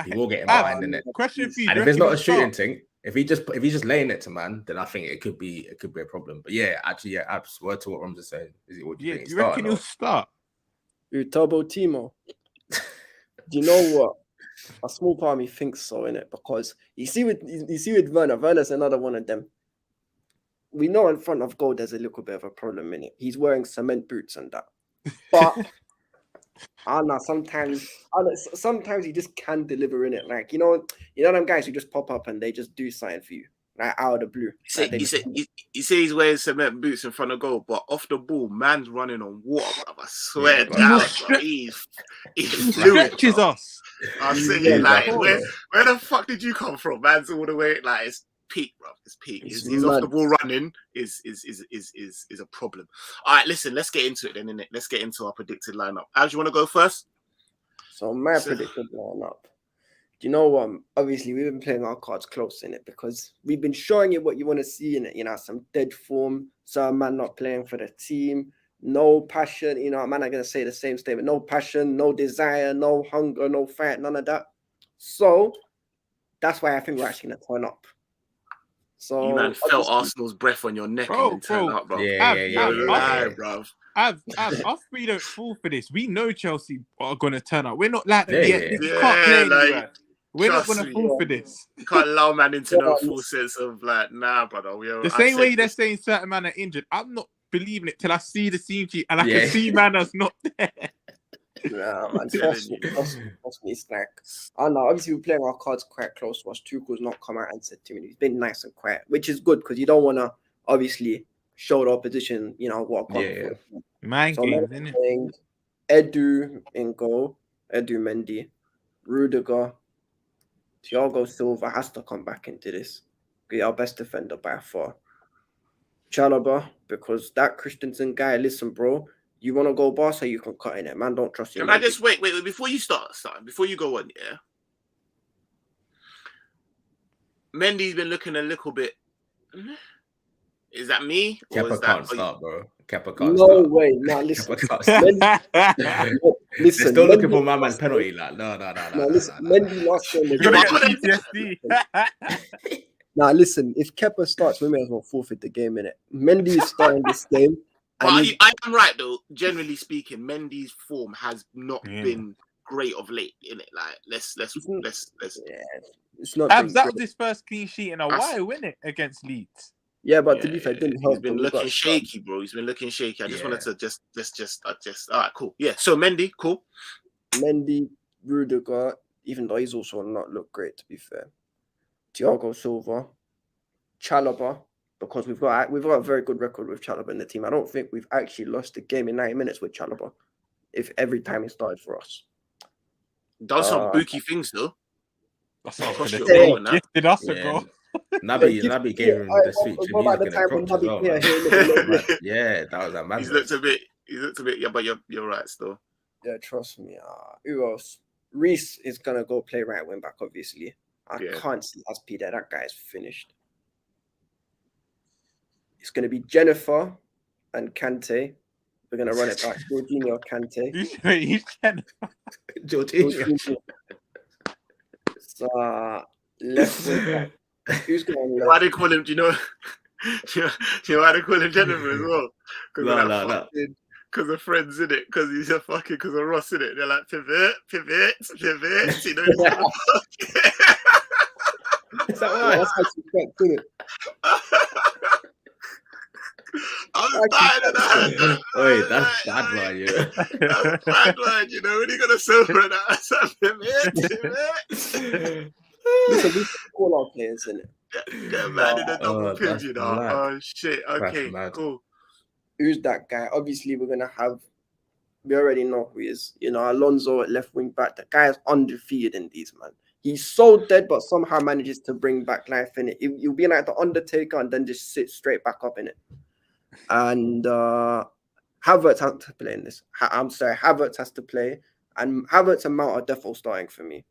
D: he will get in behind in it.
B: Question for you.
D: And if it's not a shooting thing, if he's just laying it to man, then I think it could be a problem. But yeah, actually, Abs, word to what Ram's saying. What do you think?
B: You reckon he'll start?
C: Turbo Timo. Do you know what? A small part of me thinks so, innit? Because you see with Werner, Werner's another one of them. We know in front of goal there's a little bit of a problem in it. He's wearing cement boots and that. But I don't know, sometimes he just can deliver in it. Like, you know them guys who just pop up and they just do something for you. Like out of the blue.
A: You say he's wearing cement boots in front of goal, but off the ball, man's running on water, bro. I swear down, bro. He
B: stretches us.
A: I'm saying, like, where the fuck did you come from? Man's all the way, like, it's peak, bro. It's peak. He's off the ball running is a problem. All right, listen, let's get into it then, innit? Let's get into our predicted lineup. How do you want to go first?
C: So my predicted lineup. Do you know what? Obviously, we've been playing our cards close in it because we've been showing you what you want to see in it. You know, some dead form, some man not playing for the team, no passion. You know, man, I'm gonna say the same statement: no passion, no desire, no hunger, no fight, none of that. So that's why I think we're actually gonna turn up. So
A: you man felt Arsenal's breath on your neck and turn up, bro.
B: Bro. Us we don't fall for this. We know Chelsea are gonna turn up. We're not like them yet. You can't play anywhere. We're not gonna fall for this.
A: You can't allow man into no full sense of like, nah, brother.
B: The same way they're saying certain man are injured. I'm not believing it till I see the team sheet and I can see man that's not there.
C: Nah, man, trust me, it's like, I don't know, obviously we're playing our cards quite close to us. Tuchel's not come out and said to me, he's been nice and quiet, which is good because you don't want to obviously show the opposition, you know, what
B: mind games, isn't it?
C: Edu in goal, Edu Mendy, Rudiger, Thiago Silva has to come back into this. Be our best defender by far. Chalobah, because that Christensen guy, listen, bro, you want to go Barca, you can cut in it. Man, don't trust you.
A: Can I just wait, before you start, before you go on, yeah? Mendy's been looking a little bit... Is that me?
D: Kepa can't start, bro. Kepa can't
C: start.
D: No
C: way. No, listen.
D: Listen, still looking for my man's penalty. Like, no.
C: Listen, Mendy last game. Now, listen, if Kepa starts, we may as well forfeit the game, innit? Mendy is starting this game.
A: But I am right, though. Generally speaking, Mendy's form has not been great of late, innit? Like, let's.
C: Yeah, it's not.
B: That was his first clean sheet in a while, wasn't it, against Leeds?
C: Yeah, but to be fair, it didn't help.
A: He's been looking shaky, bro. He's been looking shaky. I just wanted to just. All right, cool. Yeah. So Mendy, cool.
C: Mendy, Rudiger, even though he's also not looked great, to be fair. Thiago Silva, Chalobah, because we've got a very good record with Chalobah in the team. I don't think we've actually lost a game in 90 minutes with Chalobah, if every time he started for us.
A: Does some booky things though.
B: That's what I was
A: Cross
B: gonna
A: your
B: say.
A: goal and that.
B: Gifted us a
D: Yeah.
B: goal.
D: Naby gave him the sweet tune. He's looking at crops as well, man. Yeah, that was a madness.
A: He's looked a bit. Yeah, but you're right still.
C: Yeah, trust me. Who else? Reece is gonna go play right wing back. Obviously, I can't see Aspi there. That guy's finished. It's gonna be Jennifer and Kante. We're gonna run it back. Jorginho, Kante.
B: He's
D: Jorginho.
C: Left wing back. Who's going left?
A: Why they call him? Do you know? You know why they call him Jennifer as well?
D: No.
A: Because of Friends, in it. Because he's a fucking. Because of Ross, in it. They're like pivot. You know.
D: Is that why?
C: That's actually correct, isn't it?
A: I'm dying of that.
D: Wait, that's bad, man. Yeah.
A: That's bad, man. You know when you got a silver and that. Pivot.
C: Listen, we call our players, innit?
A: Get mad in a double pivot, you know.
D: mad.
A: Oh shit. Okay, cool.
C: Who's that guy? Obviously, we're gonna have. We already know who he is. You know, Alonso at left wing back. The guy is undefeated in these, man. He's so dead, but somehow manages to bring back life in it. He'll be like the Undertaker and then just sit straight back up in it. And Havertz has to play in this. Havertz has to play, and Havertz and Mount are default starting for me.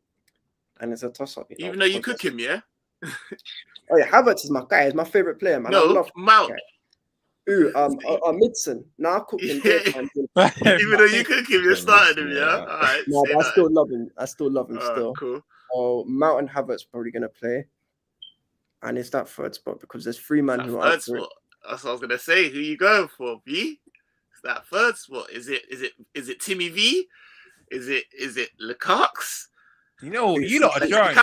C: And it's a toss-up.
A: Even though you cook him, yeah.
C: Oh yeah, Havertz is my guy. He's my favorite player, man.
A: No, I love Mount.
C: Midson. Now I cook him.
A: Even though you cook him, you're starting him, yeah. All right.
C: No, but I still love him. Still.
A: Cool.
C: Oh, Mount and Havertz probably gonna play, and it's that third spot because there's three men who are. That's what
A: I was gonna say. Who you going for, V? It's that third spot. Is it Timmy V? Is it Lukacs?
B: You know, you lot are drawing.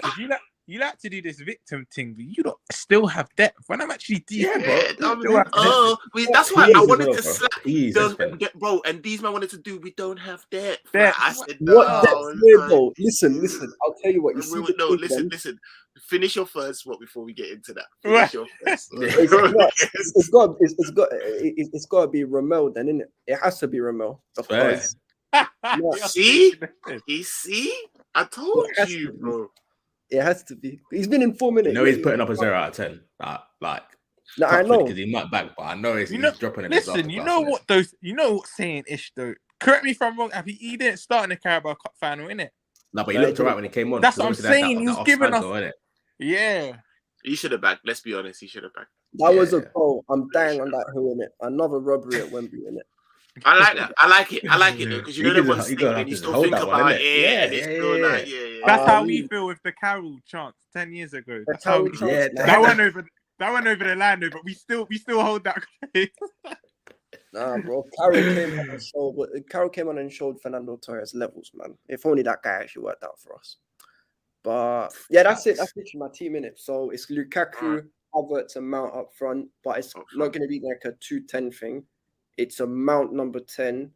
B: You like to do this victim thing, but you don't still have depth. When I'm actually deep,
A: that's why I wanted to slap bro. And these men wanted to do. We don't have depth. I said,
C: what depth, bro? Listen. I'll tell you what.
A: Listen. Finish your first spot before we get into that. Finish your first.
C: It's got to be Ramel, then, innit? It has to be Ramel.
A: See, I told you, bro.
C: It has to be. He's been in 4 minutes.
D: You know he's putting up a 0 out of 10.
C: No, I know
D: because he might back, but I know he's dropping it.
B: Listen, you know what's saying ish though. Correct me if I'm wrong. He didn't start in the Carabao Cup final, innit?
D: No, but he looked alright when he came on.
B: That's what I'm saying. He was giving us. Yeah.
A: He should have backed. Let's be honest. He should have backed.
C: That was a goal. I'm dying on that hill, innit? Another robbery at Wembley, innit?
A: I like that. I like it though, because you know everyone's thinking and you still think about it. Yeah.
B: That's how we feel with the Carroll chance 10 years ago. That's how we that went over the line though, but we still hold that.
C: Nah, bro. Carroll came on and showed Fernando Torres levels, man. If only that guy actually worked out for us. But yeah, that's it. That's literally my team, innit? So it's Lukaku, Havertz, and Mount up front, but it's not going to be like a 2-10 thing. It's a Mount number 10,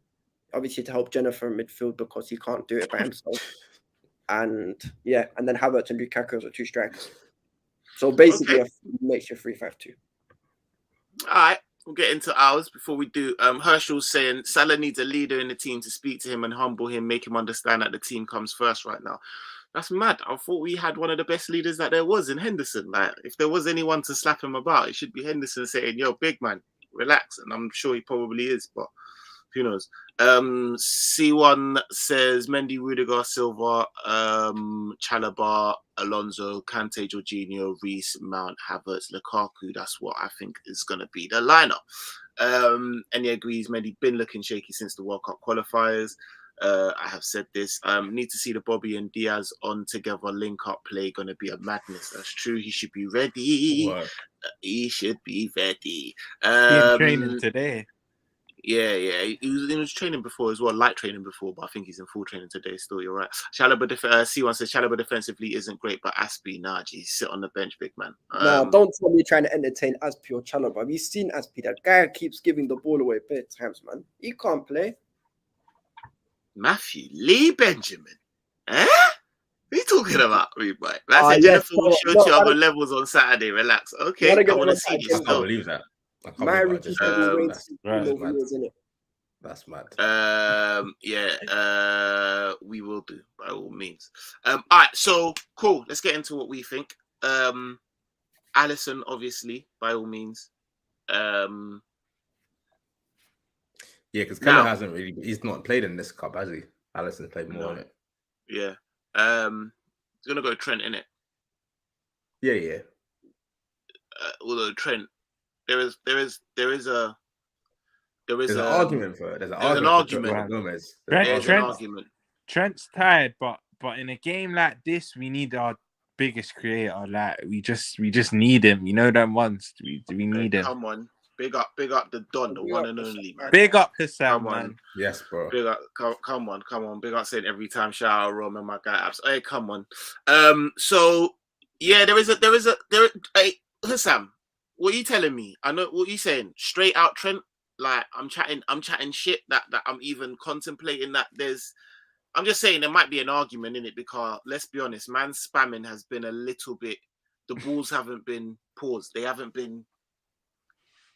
C: obviously to help Jennifer in midfield because he can't do it by himself. And then Havertz and Lukaku are 2 strikers. So basically, a mixture 3-5-2.
A: All right, we'll get into ours before we do. Herschel's saying Salah needs a leader in the team to speak to him and humble him, make him understand that the team comes first right now. That's mad. I thought we had one of the best leaders that there was in Henderson. Like, if there was anyone to slap him about, it should be Henderson saying, "Yo, big man, relax." And I'm sure he probably is, but who knows? C1 says Mendy, Rudiger, Silva, Chalobah, Alonso, Kante, Jorginho, Reece, Mount, Havertz, Lukaku. That's what I think is going to be the lineup. And he agrees Mendy been looking shaky since the World Cup qualifiers. I have said this. Need to see the Bobby and Diaz on together link-up play. Going to be a madness. That's true. He should be ready.
D: Wow.
A: He should be ready.
B: Training today.
A: Yeah. He was training before as well, light training before, but I think he's in full training today still. You're right. Chalobah, C1 says Chalobah defensively isn't great, but Aspie, geez, sit on the bench, big man.
C: No, don't tell me trying to entertain Aspie or Chalobah. Have you seen Aspie? That guy keeps giving the ball away bare times, man. He can't play.
A: Matthew Lee Benjamin. Eh? What are you talking about, me, boy? Man said
C: yes,
A: Jennifer will show two other levels on Saturday. Relax. Okay, I want to see this
D: I can't believe that.
C: Marriage is over,
D: That's
C: isn't it?
D: That's mad.
A: We will do by all means. All right, so cool. Let's get into what we think. Alisson, obviously, by all means.
D: Yeah, because Keller hasn't really. He's not played in this cup, has he? Alisson played more in it.
A: Yeah. He's gonna go Trent in it.
D: Yeah.
A: Although Trent, there is an
D: argument for it. There's an argument. Gomez.
A: There's an argument.
B: Trent's tired, but in a game like this, we need our biggest creator. Like we just need him. You know them ones. We need him.
A: Come on, big up the Don, the one and only, man.
B: Big up Hassam, man.
D: Yes, bro.
A: Big up, come on. Big up saying every time. Shout out Rome and my guy Abs. Hey, come on. So yeah, there is hey, Hassam, what are you telling me? I know what you saying. Straight out Trent. Like I'm chatting shit that I'm even contemplating that I'm just saying there might be an argument in it because let's be honest, man, spamming has been a little bit. The balls haven't been paused. They haven't been.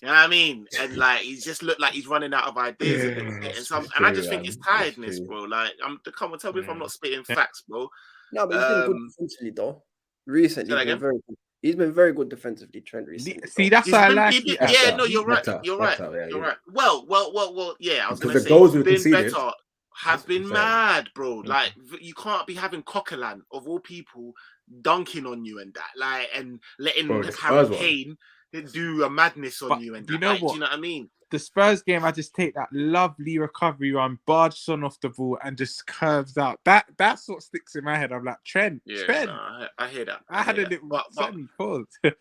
A: You know what I mean? And like he's just looked like he's running out of ideas a little bit. And I just think it's tiredness, bro. Like come on, tell me if I'm not spitting facts, bro.
C: No, but he's been good defensively though. Recently, he's been very good defensively, Trent. Recently,
B: see, that's how I like it.
A: Yeah, no, you're right. You're right. Well. Yeah, I was going to say,
D: goals
A: have been mad, bro. Like you can't be having Coquelin of all people dunking on you and that, like, and letting Harry Kane do a madness on you and that.
B: You know
A: what? Do you know what I mean?
B: The Spurs game, I just take that lovely recovery run, barge Son off the ball, and just curves out. That's what sticks in my head. I'm like, Trent.
A: No, I hear that.
B: I had a little funny pause.
D: The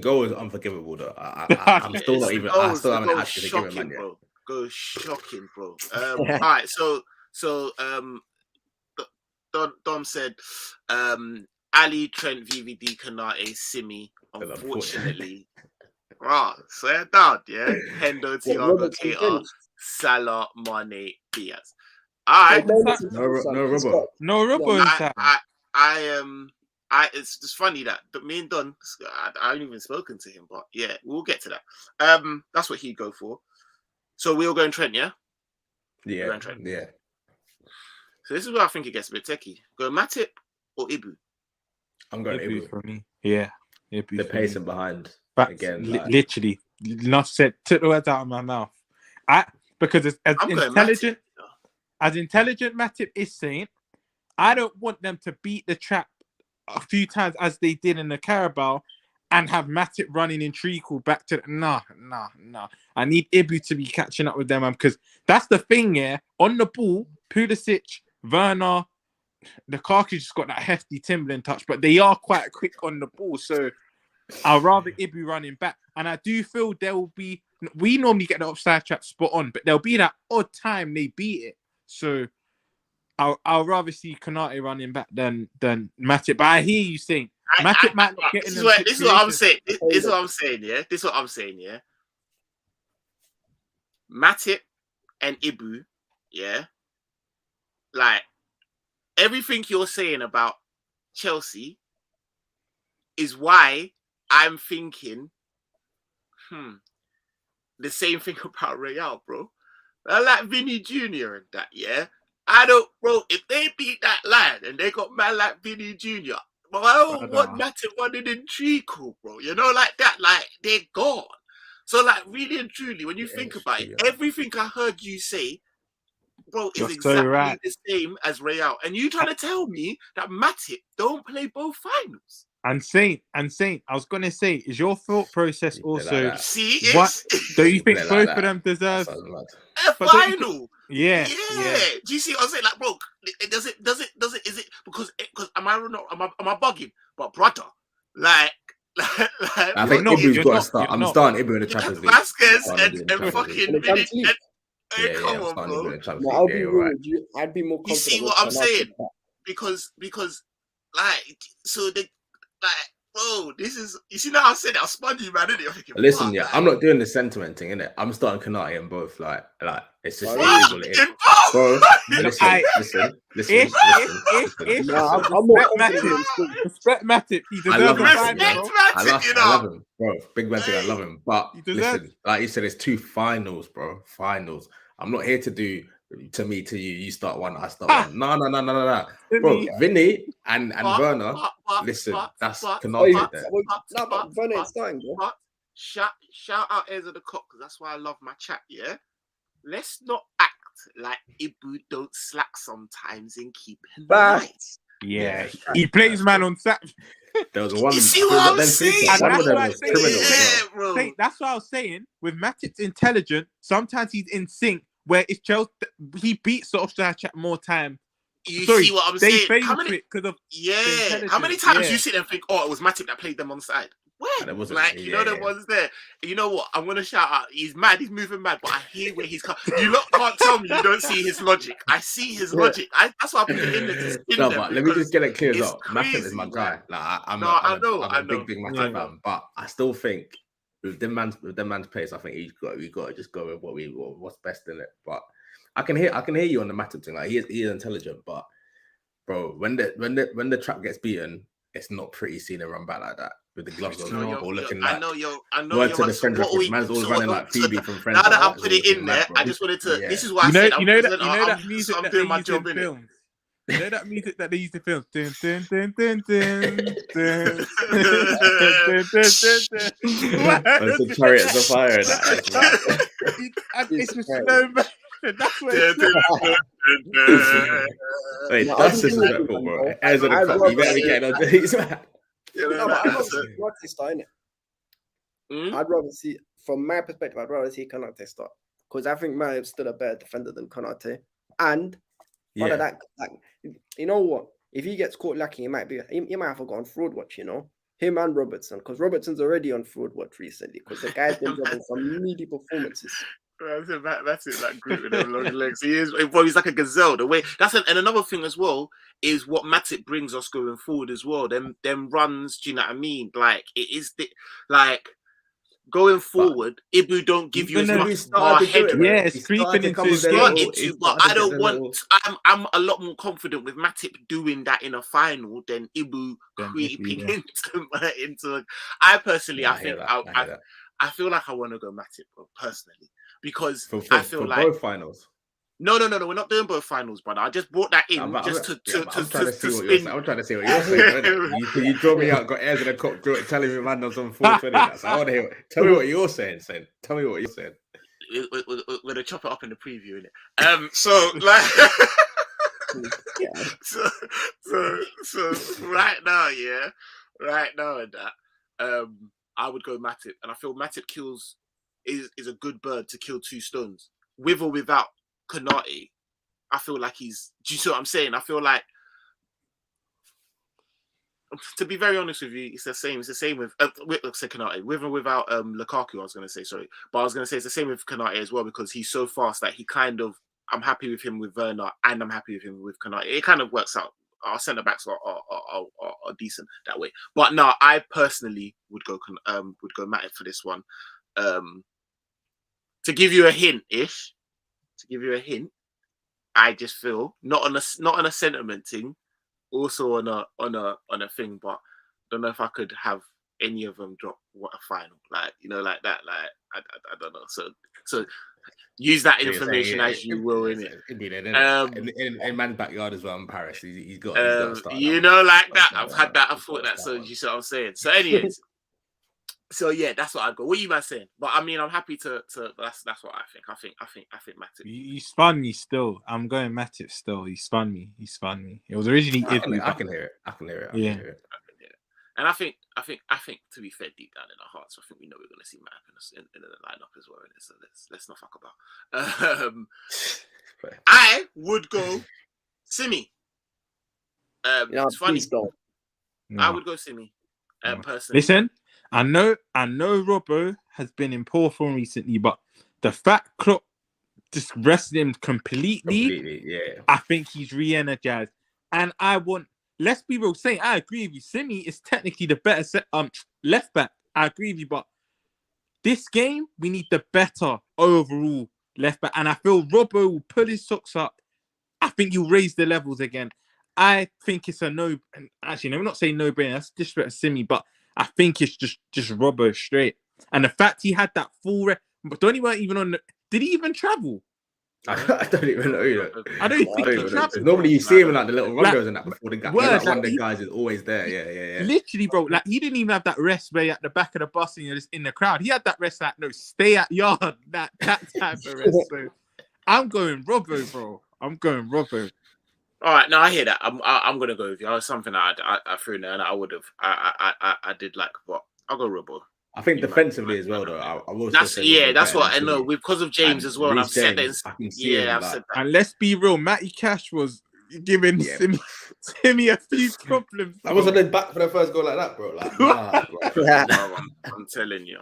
D: goal was unforgivable though. I'm still not even. I still haven't actually given man yet.
A: Go shocking, bro. All right, so Dom said, Ali, Trent, VVD, Kanate, Simi. Unfortunately, right. Swear down, yeah. Hendo, Thiago, Keita, Salah, Mane, Diaz. All right.
B: No rubber.
A: It's just funny that me and Don, I haven't even spoken to him, but yeah, we'll get to that. That's what he'd go for. So we'll go in Trent, yeah?
D: Yeah.
A: Yeah. So this is where I think it gets a bit techie. Go Matip or Ibu?
D: I'm going
B: Ibu for me. Yeah. Ibu
D: the pacing behind.
B: But again. Literally. Enough said. Took the words out of my mouth. Because as intelligent Matip is saying, I don't want them to beat the trap a few times as they did in the Carabao and have Matip running in treacle back to nah. I need Ibu to be catching up with them, because that's the thing, yeah. On the ball, Pulisic, Werner, Lukaku just got that hefty Timberland touch, but they are quite quick on the ball. So I'd rather Ibu running back. And I do feel there will be, we normally get the offside trap spot on, but there'll be that odd time they beat it. So I'll rather see Kanate running back than Matip. But I hear you saying Matip might not get in.
A: This is what I'm saying. This is what I'm saying. Yeah. This is what I'm saying. Yeah. Matip and Ibu. Yeah. Like everything you're saying about Chelsea is why I'm thinking, the same thing about Real, bro. I like Vinny Jr. and that. Yeah. I don't, bro. If they beat that lad and they got man like Vinny Jr., but I don't want Matip running in treacle, bro. You know, like that, like they're gone. So, like, really and truly, when you think about it, everything I heard you say, bro, is exactly the same as Real. And you trying to tell me that Matip don't play both finals?
B: And Saint, I was gonna say, is your thought process also?
A: Like see,
B: what do you think both of them deserve
A: a final?
B: Yeah.
A: Do you see what I'm saying? Like, bro, is it because am I bugging? But brother, like
D: I think Ibu's got to start. I'm starting Ibu in the Champions League.
A: Vasquez and fucking come on, bro.
C: I'd be more confident.
A: You see what I'm saying? Because like so the like. Bro, this is, you see now I said it, I spun you, man, didn't it?
D: Listen, I'm not doing the sentiment thing, innit? I'm starting Kanate in both, like, it's just
A: in both?
D: bro.
B: I-
D: Listen.
C: No, I'm more confident in school.
B: Respect Matip. He
D: I love
B: deserves a
D: him.
B: final,
A: Respect
B: bro.
A: Matip,
D: I love him, bro. Big man thing, I love him. But
B: He deserves-
D: listen, like you said, it's 2 finals, bro. Finals. I'm not here to do to me to you. You start one, I start one. No. Bro, Vinny and Werner. Listen, that's Canate there.
C: But Werner ain't starting, bro.
A: But shout out Airs of the Cock, because that's why I love my chat, yeah? Let's not act like Ibu don't slack sometimes in keeping the lights.
B: Yeah, he plays man on Saturday.
D: There was one.
A: You see what I'm saying?
D: One of them
B: And
D: was criminal as well.
A: bro.
B: That's what I was saying. With Matip's intelligent, sometimes he's in sync. Where it's Chelsea, he beats the offside chat more time.
A: You
B: Sorry,
A: see what I'm
B: they
A: saying?
B: failed
A: How many?
B: it because of
A: How many times
B: yeah.
A: you sit there and think, oh, it was Matip that played them on the side? Where?
D: And it wasn't,
A: Like, you know, the ones there. You know what? I'm gonna shout out. He's mad. He's moving mad. But I hear where he's coming. You lot can't tell me you don't see his logic. I see his logic. That's why I put it in there to spin
D: No,
A: them,
D: but let me just get it cleared
A: it's
D: up. Matip is
A: crazy,
D: my guy. Like, I'm
A: I
D: a
A: know.
D: big Matip fan. But I still think with them man's pace, I think we got to just go with what's best in it. But I can hear you on the Matip thing. Like he is intelligent, but bro, when the trap gets beaten, it's not pretty seeing him run back like that with the gloves on or looking like.
A: I know.
D: Word to the French reference, man's always running like Phoebe from Friends.
A: Now that I put it in there, I just wanted to.
D: Yeah.
A: This is why I said,
B: you know that music
A: I'm
B: that
A: doing
B: they
A: my
B: use
A: job
B: in
A: in it.
B: films. You know that music that they use in films. Dun, dun, dun, dun, dun, dun,
D: That's the Chariots of Fire.
B: It's just slow motion. That's what it's
D: Wait, that's disrespectful, bro. Airs of the Cup, you better be getting on these, man.
C: No, but I'd rather see Kanate start, innit? I'd rather see, from my perspective, I'd rather see Kanate start. Because I think Matip's still a better defender than Kanate. And that, like, you know what? If he gets caught lacking, he might have to go on fraud watch, you know? Him and Robertson, because Robertson's already on fraud watch recently, because the guy's been dropping some meaty performances.
A: That's it, that group with them long legs. He's like a gazelle. The way and another thing as well is what Matip brings us going forward as well. Them runs, do you know what I mean? Like it is like going forward, Ibu don't give you as much star head.
B: Yeah, it's creeping into his
A: game. But I don't want. I'm a lot more confident with Matip doing that in a final than Ibu creeping into. I personally, I think I feel like I want to go Matip, personally, because I feel like
D: both finals.
A: No, we're not doing both finals, brother. I just brought that in
D: I'm
A: trying
D: to see what you're saying. You draw me out, got Airs of the Cup, telling me man was on 420. So I want to hear. Tell me what you're saying, Sen. Tell me what you're saying.
A: We're gonna chop it up in the preview, innit? So like, so right now, in that, I would go Matip, and I feel Matip is a good bird to kill 2 stones, with or without Kanate. I feel like do you see what I'm saying? I feel like, to be very honest with you, it's the same. It's the same with Kanate, with or without Lukaku. I was going to say, sorry, but I was going to say it's the same with Kanate as well, because he's so fast that he kind of. I'm happy with him with Werner, and I'm happy with him with Kanate. It kind of works out. Our centre backs are decent that way. But no, I personally would go Matip for this one. To give you a hint, I just feel not on a sentiment thing, also on a thing, but don't know if I could have any of them drop what a final, like, you know, like that, like I don't know. So use that information as you will, innit?
D: In man's backyard as well in Paris. He's got to start.
A: You know, like that. I've had that. I thought that. So you see what I'm saying. So, anyways. So yeah, that's what I'd go. What are you guys saying? But I mean, I'm happy to. That's what I think. I think Matip.
B: You spun me still. I'm going Matip still. He spun me. It was originally.
D: I can hear it.
B: Yeah.
A: And I think to be fair, deep down in our hearts, I think we know we're going to see Matip in the lineup as well. So let's not fuck about. I would go Simi. It's funny. I would go Simi. Personally.
B: Listen. I know Robbo has been in poor form recently, but the fact Klopp just rested him completely,
D: yeah.
B: I think he's re-energized. And let's be real, saying I agree with you. Simi is technically the better left back. I agree with you, but this game we need the better overall left back. And I feel Robbo will pull his socks up think you raise the levels again. I think it's a no. Actually, no, I'm not saying no brainer. That's disrespect to Simi, but I think it's just Robbo straight. And the fact he had that full, but Donny weren't even on. Did he even travel?
D: I don't even know.
B: I don't think he traveled.
D: Normally you see him in like the little rondos and that before the guy.
B: Word,
D: Like one of the guys is always there. Yeah.
B: Literally, bro. Like he didn't even have that rest where you're at the back of the bus and you're just in the crowd. He had that rest like, no, stay at yard. That type of rest. So I'm going Robbo, bro. I'm going Robbo.
A: All right, no, I hear that. I'm gonna go with you. It's something I threw in there, and I would have. I did like, but I'll go Robbo.
D: I think defensively as well, though. I will.
A: That's what I know. Because of James as well, and I've said that.
D: I've said that.
B: And let's be real, Matty Cash was giving Simi a few problems.
E: I was on his back for the first goal like that, bro. Like, nah, bro.
A: I'm telling you.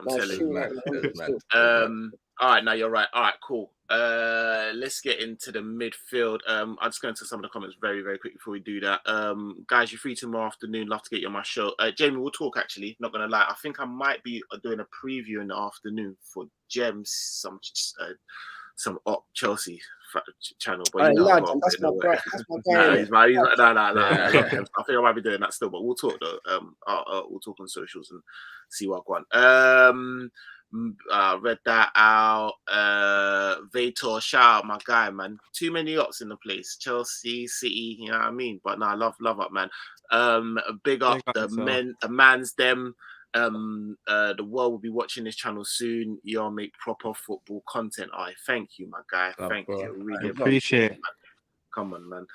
A: All right, now you're right. All right, cool. Let's get into the midfield. I'll just go into some of the comments very, very quick before we do that. Guys, you're free tomorrow afternoon. Love to get you on my show. Jamie, we'll talk actually. Not gonna lie. I think I might be doing a preview in the afternoon for Gems, some up Chelsea channel. But
C: that's my guy.
A: I think I might be doing that still, but we'll talk though. We'll talk on socials and see what I want. Read that out. Vator, shout out my guy, man. Too many ops in the place. Chelsea, City, you know what I mean? But nah, love up, man. Big up the man's them. The world will be watching this channel soon. Y'all make proper football content. Thank you, my guy. Thank you. Really
B: appreciate it.
A: Come on, man.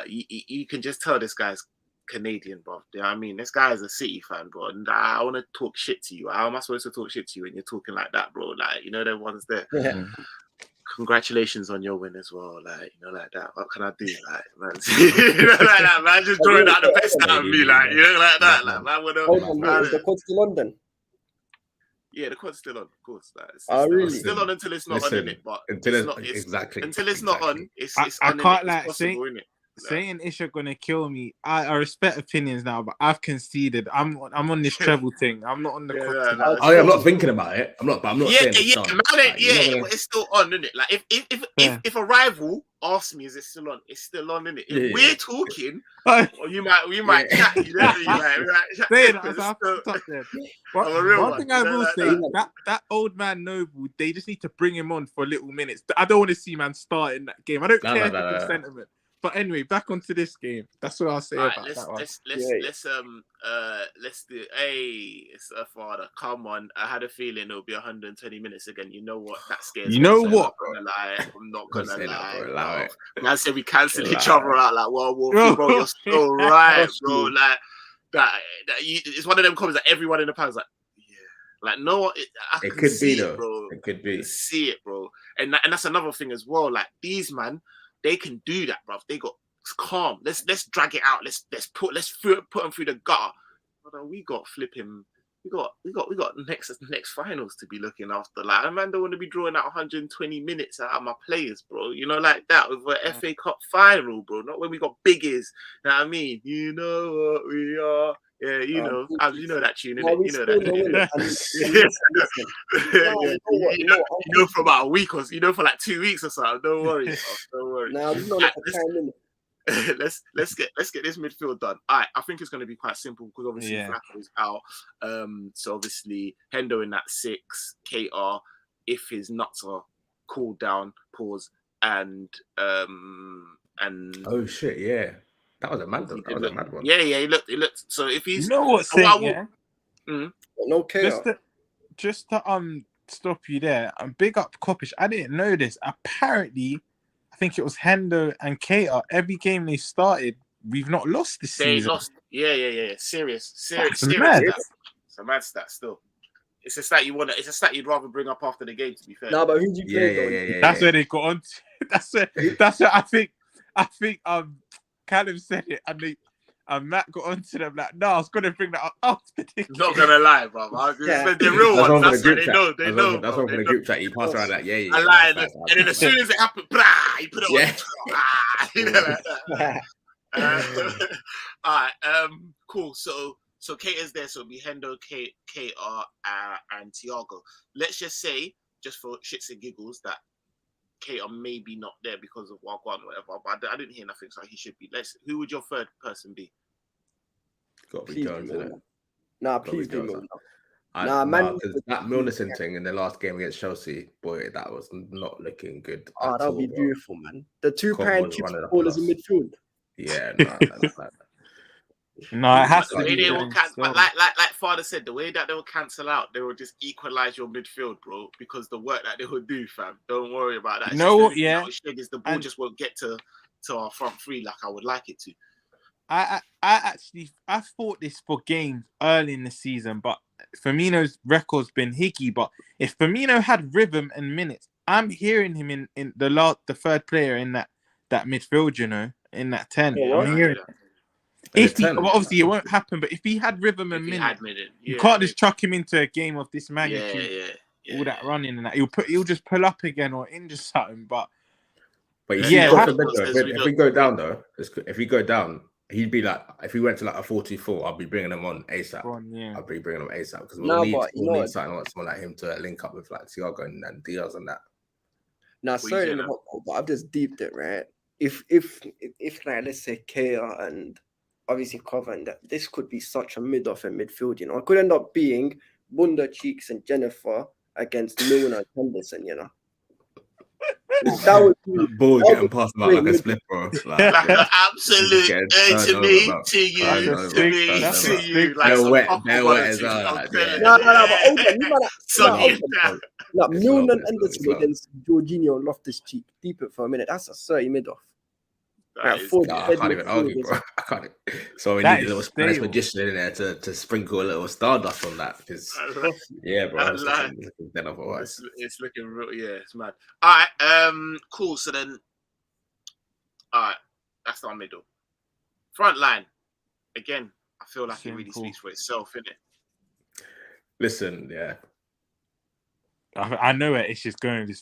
A: You can just tell this guy's Canadian, bro. You know what I mean? This guy is a City fan, bro. And I want to talk shit to you. How am I supposed to talk shit to you when you're talking like that, bro? Like, you know, the ones there.
C: Yeah.
A: Congratulations on your win as well. Like, you know, like that. What can I do? Like, man, you know, like that, man. Just drawing out the best out of me, like, you know, like that. Like, man,
C: is the quad still London?
A: Yeah, the quad's still on, of course. Like,
C: really?
A: It's still on until it's not on, innit? But until it's not on, it's
B: I can't like
A: possible, innit?
B: Saying Isha gonna kill me. I respect opinions now, but I've conceded. I'm on this treble thing. I'm not on the.
D: I'm not thinking about it. I'm not saying it's on.
A: But it's still on, isn't it? Like if a rival asks me, is it still on? It's still on, isn't it? If we're talking, or you might chat. You know,
B: one thing I will say, that old man Noble, they just need to bring him on for little minutes. I don't want to see man start in that game. I don't care if it's sentiment. But anyway, back onto this game. That's what I'll say about that one.
A: Let's do. Hey, it's a father. Come on. I had a feeling it'll be 120 minutes again. You know what? That scares me.
B: You know what?
A: I'm not gonna lie. I said we cancel each other out like World War III, bro. You're so right, bro. Like that it's one of them comments that everyone in the panel is like, yeah. Like no,
D: it could be though,
A: bro.
D: It could be.
A: See it, bro. And that's another thing as well. Like these man. They can do that, bro. They got calm. Let's drag it out. Let's put them through the gutter. But we got flipping. We got next finals to be looking after. Like, man, don't want to be drawing out 120 minutes out of my players, bro. You know, like that with an FA Cup final, bro. Not when we got biggies. You know what I mean? You know what we are. Yeah, you know that tune, innit? You know that. You know for about a week or for like 2 weeks or something. Don't worry. Don't worry.
C: Now we know that for 10 minutes.
A: let's get this midfield done. All right, I think it's going to be quite simple because obviously Flacco is out. So obviously Hendo in that 6, KR if his nuts are cooled down, pause, and
D: oh shit, yeah. That was a mad one.
A: Yeah, he looked. So if he's,
B: you know what's saying,
C: no care.
B: Just to stop you there and big up Kopish. I didn't know this. Apparently, I think it was Hendo and Keita. Every game they started, we've not lost this season.
A: They lost. Yeah. Serious.
B: That's mad.
A: It's a mad stat still. It's a stat It's a stat you'd rather bring up after the game. To be fair.
C: No, but who do you play?
B: Yeah. That's where they got on. That's where I think Callum said it, and Matt got onto them like, no, I was going to bring that up after this.
A: Not going to lie, bro. The real ones, that's what they know. They know.
D: That's one from the group chat. You pass around that, yeah.
A: I lied. And then as soon as it happened, he put it on. You know, like that. All right, cool. So Keita's there, so it'll be Hendo, KR, and Thiago. Let's just say, just for shits and giggles, that Keita maybe not there because of Wagwan or whatever, but I didn't hear nothing, so he should be. Who would your third person be?
D: Got to be
C: Please
D: Jones,
C: be
D: isn't it?
C: Milner. Nah,
D: Gotta be
C: please be
D: Jones.
C: Milner.
D: Because that Milnerson thing in the last game against Chelsea, boy, that was not looking good.
C: Oh, that would be beautiful, man. The two prime chips ballers in midfield.
D: Yeah,
B: No, it has to
A: the way
B: be.
A: they will but like Father said, the way that they will cancel out, they will just equalize your midfield, bro. Because the work that they will do, fam. Don't worry about that.
B: You know what?
A: The ball just won't get to our front three like I would like it to.
B: I thought this for games early in the season, but Firmino's record's been hickey. But if Firmino had rhythm and minutes, I'm hearing him in the third player in that midfield, you know, in that 10.
C: Yeah,
B: I'm hearing. Obviously it won't happen, but if he had rhythm and minutes, you can't just chuck him into a game of this magnitude, all that running and that. He'll just pull up again or injure something. But
D: you see, if we go down though, if we go down, he'd be like, if we went to like a 4-2-4, I'll be bringing him on ASAP. I'll be bringing him ASAP because we'll need someone like him to link up with like Thiago and Diaz and that.
C: Now, sorry, but I've just deeped it, right? If like, let's say Keita and obviously covering that, this could be such a mid-off and midfield, you know. It could end up being Bunda, Cheeks, and Jennifer against Milner and Henderson, you know. That would be
D: ball getting passed about like a split, bro.
A: Like an absolute to me, to you. Like
D: they're wet as well.
C: No, Milner and Henderson against Jorginho and Loftus-Cheek. Deep it for a minute. That's a 30 mid-off.
D: I can't even argue, bro. I can't. So we need a little Spanish magician in there to sprinkle a little stardust on that. Because yeah, bro,
A: it's looking real. Yeah, it's mad. All right, cool. So then, all right, that's our middle. Front line, again. I feel like it really speaks for itself, innit?
D: Listen, yeah.
B: I know where it's just going.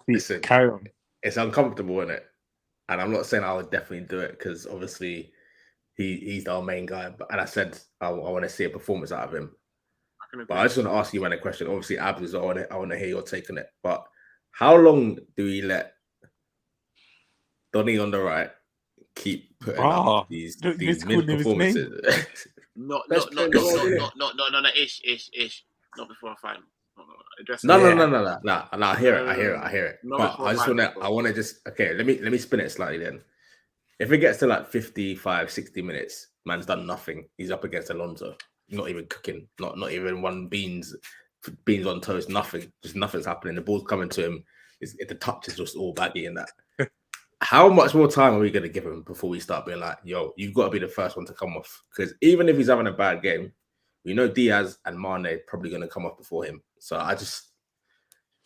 B: Listen, carry on.
D: It's uncomfortable, isn't it? And I'm not saying I would definitely do it because obviously he's our main guy. And I said I want to see a performance out of him. But I just want to ask you a question. Obviously, Abs, I want to hear your take on it. But how long do we let Donny on the right keep putting up these mid performances?
A: No, ish. Not before I find.
D: No. I hear it. But I want to just okay. Let me spin it slightly then. If it gets to like 55, 60 minutes, man's done nothing. He's up against Alonso, not even cooking, not even one beans on toast, nothing. Just nothing's happening. The ball's coming to him. The touch is just all baggy and that. How much more time are we going to give him before we start being like, yo, you've got to be the first one to come off? Because even if he's having a bad game, we know Diaz and Mane probably going to come off before him. So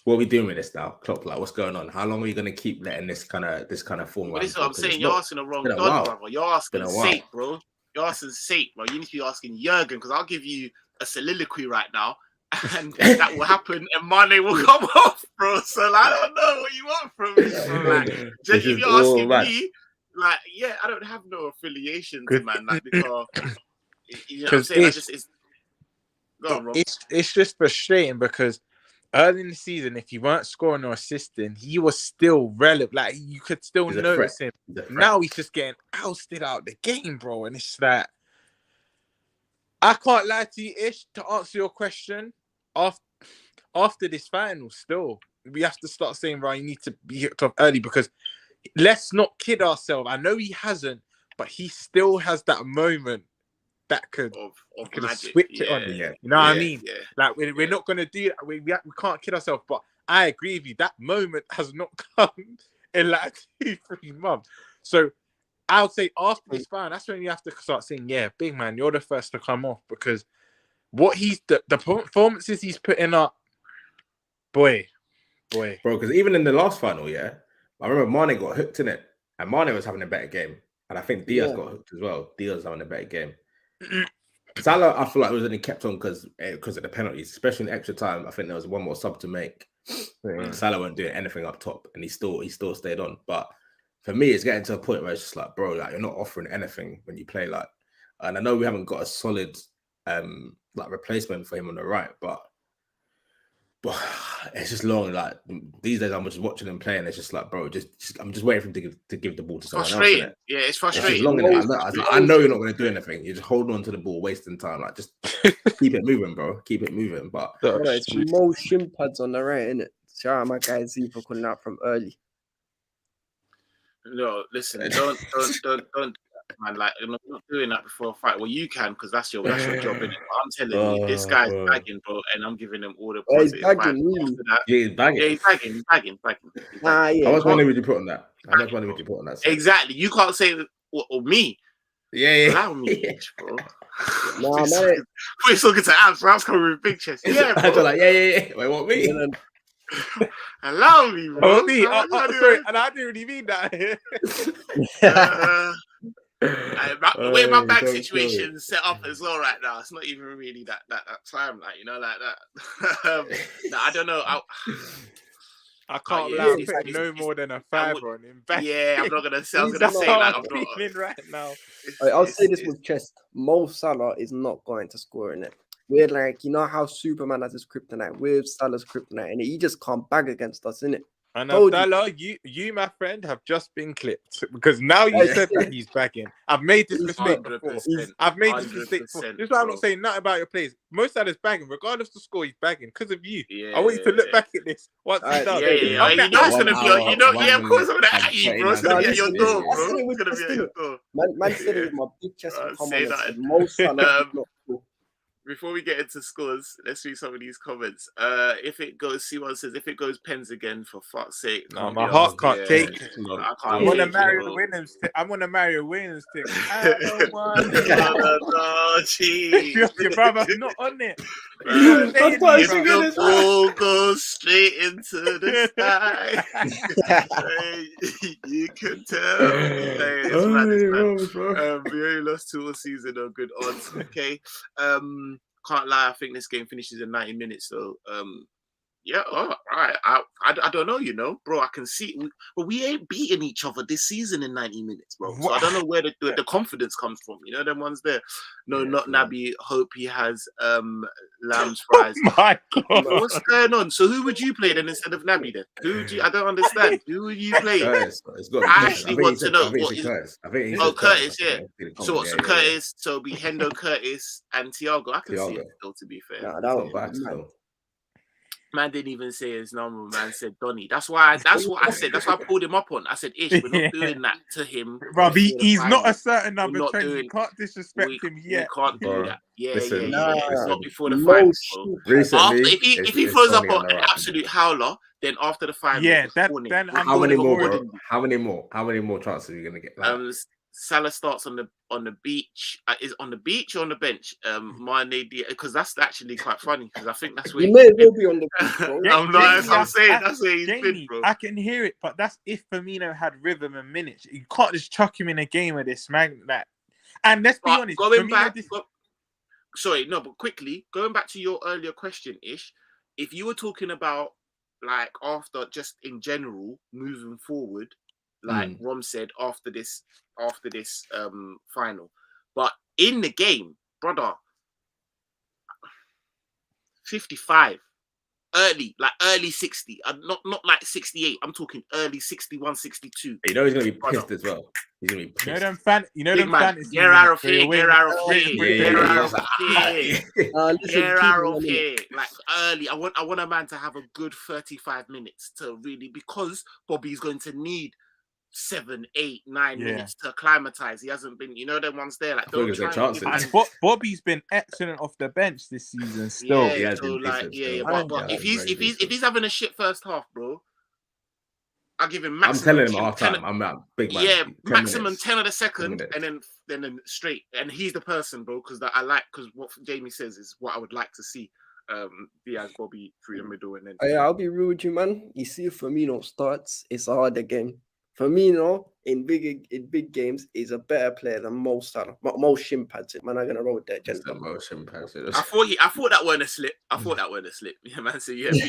D: what are we doing with this now? Klopp, like, what's going on? How long are you going to keep letting this kind of form?
A: Well, this is what I'm saying. You're asking the wrong Don, brother. You're asking Sate, bro. You're asking Sate, bro. You need to be asking Jurgen because I'll give you a soliloquy right now, and that will happen, and Mane will come off, bro. So like, I don't know what you want from me. So, like, just if you're asking me, like, yeah, I don't have no affiliation to man, like, because you know what I'm saying.
B: It's just frustrating because early in the season, if you weren't scoring or assisting, he was still relevant. Like, you could still notice him. Now he's just getting ousted out of the game, bro. And it's like, I can't lie to you, Ish, to answer your question. After this final, still, we have to start saying, right, you need to be hooked off early because let's not kid ourselves. I know he hasn't, but he still has that moment that could switch it on. You know what I mean?
A: Yeah.
B: Like, we're not going to do that. We can't kid ourselves. But I agree with you. That moment has not come in like 2-3 months. So I would say after this final, that's when you have to start saying, yeah, big man, you're the first to come off because what the performances he's putting up, boy.
D: Bro, because even in the last final, I remember Mane got hooked in it, and Mane was having a better game. And I think Diaz got hooked as well. Diaz was having a better game. Salah, I feel like was only kept on because of the penalties, especially in extra time. I think there was one more sub to make. Salah wasn't doing anything up top, and he still stayed on. But for me, it's getting to a point where it's just like, bro, like you're not offering anything when you play like. And I know we haven't got a solid like replacement for him on the right, but But it's just long. Like these days, I'm just watching him play, and it's just like, bro, I'm just waiting for him to give the ball to someone else.
A: Frustrating. Yeah, it's frustrating.
D: It's long, I know you're not going to do anything. You're just holding on to the ball, wasting time. Like, just keep it moving, bro. Keep it moving. But
C: it's Mo shin pads on the right, innit? Shout out my guy Z for calling out from early.
A: No, listen, don't, man. Like, I'm not doing that before a fight. Well, you can, because that's your job, innit? But I'm telling you, this guy's bagging, bro, and I'm giving him all the positive vibes.
D: Yeah, he's bagging.
A: Yeah, he's bagging.
C: Yeah.
D: How much money would you put on that?
A: Exactly. You can't say or me.
D: Yeah.
A: Allow me, bro.
C: Nah, man.
A: We're talking to Abs. Abs coming with big chest. Yeah, bro.
D: I'm like, yeah. Wait, what, me?
A: Allow me, bro.
B: Oh, me. Sorry, and I didn't really mean that.
A: The way my back situation is set up as well right now, it's not even really that time, like, you know, like that. I don't know.
B: I can't allow no more than a $5 on him.
A: Yeah, I'm not gonna say. I was gonna say like I'm not
B: feeling right now.
C: I'll say this with chest. Mo Salah is not going to score in it. We're like, you know how Superman has his kryptonite. We're Salah's kryptonite, and he just can't bag against us, innit?
B: And Abdallah, you, my friend, have just been clipped because now you said that he's bagging. I've made this mistake before. I've made this mistake before. This is why I'm not saying nothing about your plays. Most of is bagging, regardless of the score, he's bagging because of you. I want you to look back at this once he's done.
A: Yeah. You know it's gonna be, you know, of course I'm gonna at you, bro. It's gonna be at your door, bro. It's gonna be at your door.
C: Man said it with my big chest. Mo Salah.
A: Before we get into scores, let's read some of these comments. If it goes, C1 says, if it goes Pens again, for fuck's sake.
B: No, my heart can't take it.
A: I
B: want to marry a Williams. I want to marry a Williams team. I don't want
A: no, geez.
B: Your brother not on it.
A: The ball goes straight into the sky. You can tell. It's mad. We only lost 2 all season on good odds. Okay. Can't lie, I think this game finishes in 90 minutes. So, all right. I don't know, you know, bro. I can see, but we ain't beating each other this season in 90 minutes, bro. So I don't know where the confidence comes from. You know, them ones there. No, not Naby. Hope he has lamb's fries.
B: Oh my God.
A: What's going on? So who would you play then instead of Naby then? Who would you? I don't understand. Who would you play? I actually want to know.
D: Curtis.
A: Curtis, yeah. So what? So Curtis. So it'll be Hendo, Curtis, and Thiago. I can see it still, to be fair.
C: Nah, that was bad.
A: Man didn't even say his number. Man said Donny. That's what I said. That's why I pulled him up on. I said, Ish, we're not doing that to him.
B: Bro, he's not a certain number 20. You can't disrespect him yet.
A: We can't do that. Yeah. It's not before the
D: final.
A: If he throws up an absolute howler, then after the final,
B: then
D: how many more chances are you gonna get?
A: Salah starts on the beach. Is on the beach or on the bench? Mane, because that's actually quite funny because I think that's where
C: he may well be on the beach, bro.
A: I'm saying that's where he's been, bro.
B: I can hear it, but that's if Firmino had rhythm and minutes. You can't just chuck him in a game with this man. And let's be honest,
A: going back. But quickly going back to your earlier question, Ish. If you were talking about like after just in general moving forward, like Rom said after this final, but in the game, brother, 55 early 60, not like 68. I'm talking early 61, 62.
D: You know he's gonna be pissed as well. He's gonna be pissed.
B: You know them fantasies.
A: Get out of here. Like early. I want a man to have a good 35 minutes to really, because Bobby's going to need 7, 8, 9 minutes to acclimatize. He hasn't been, you know, them ones there. Like, don't try
B: and Bobby's been excellent off the bench this season. Still,
A: but if he's having a shit first half, bro, I'll give him maximum.
D: I'm telling him half time. I'm a big man.
A: Yeah, maximum 10 of the second, and then straight. And he's the person, bro, because what Jamie says is what I would like to see. Diaz, Bobby through the middle, and then
C: I'll be real with you, man. You see, if Firmino starts, it's a harder game. Firmino in big games is a better player than Mo Salah. Mo shin pads it, man. I'm gonna roll with that, gentlemen.
A: I thought that weren't a slip. Yeah, man. So he's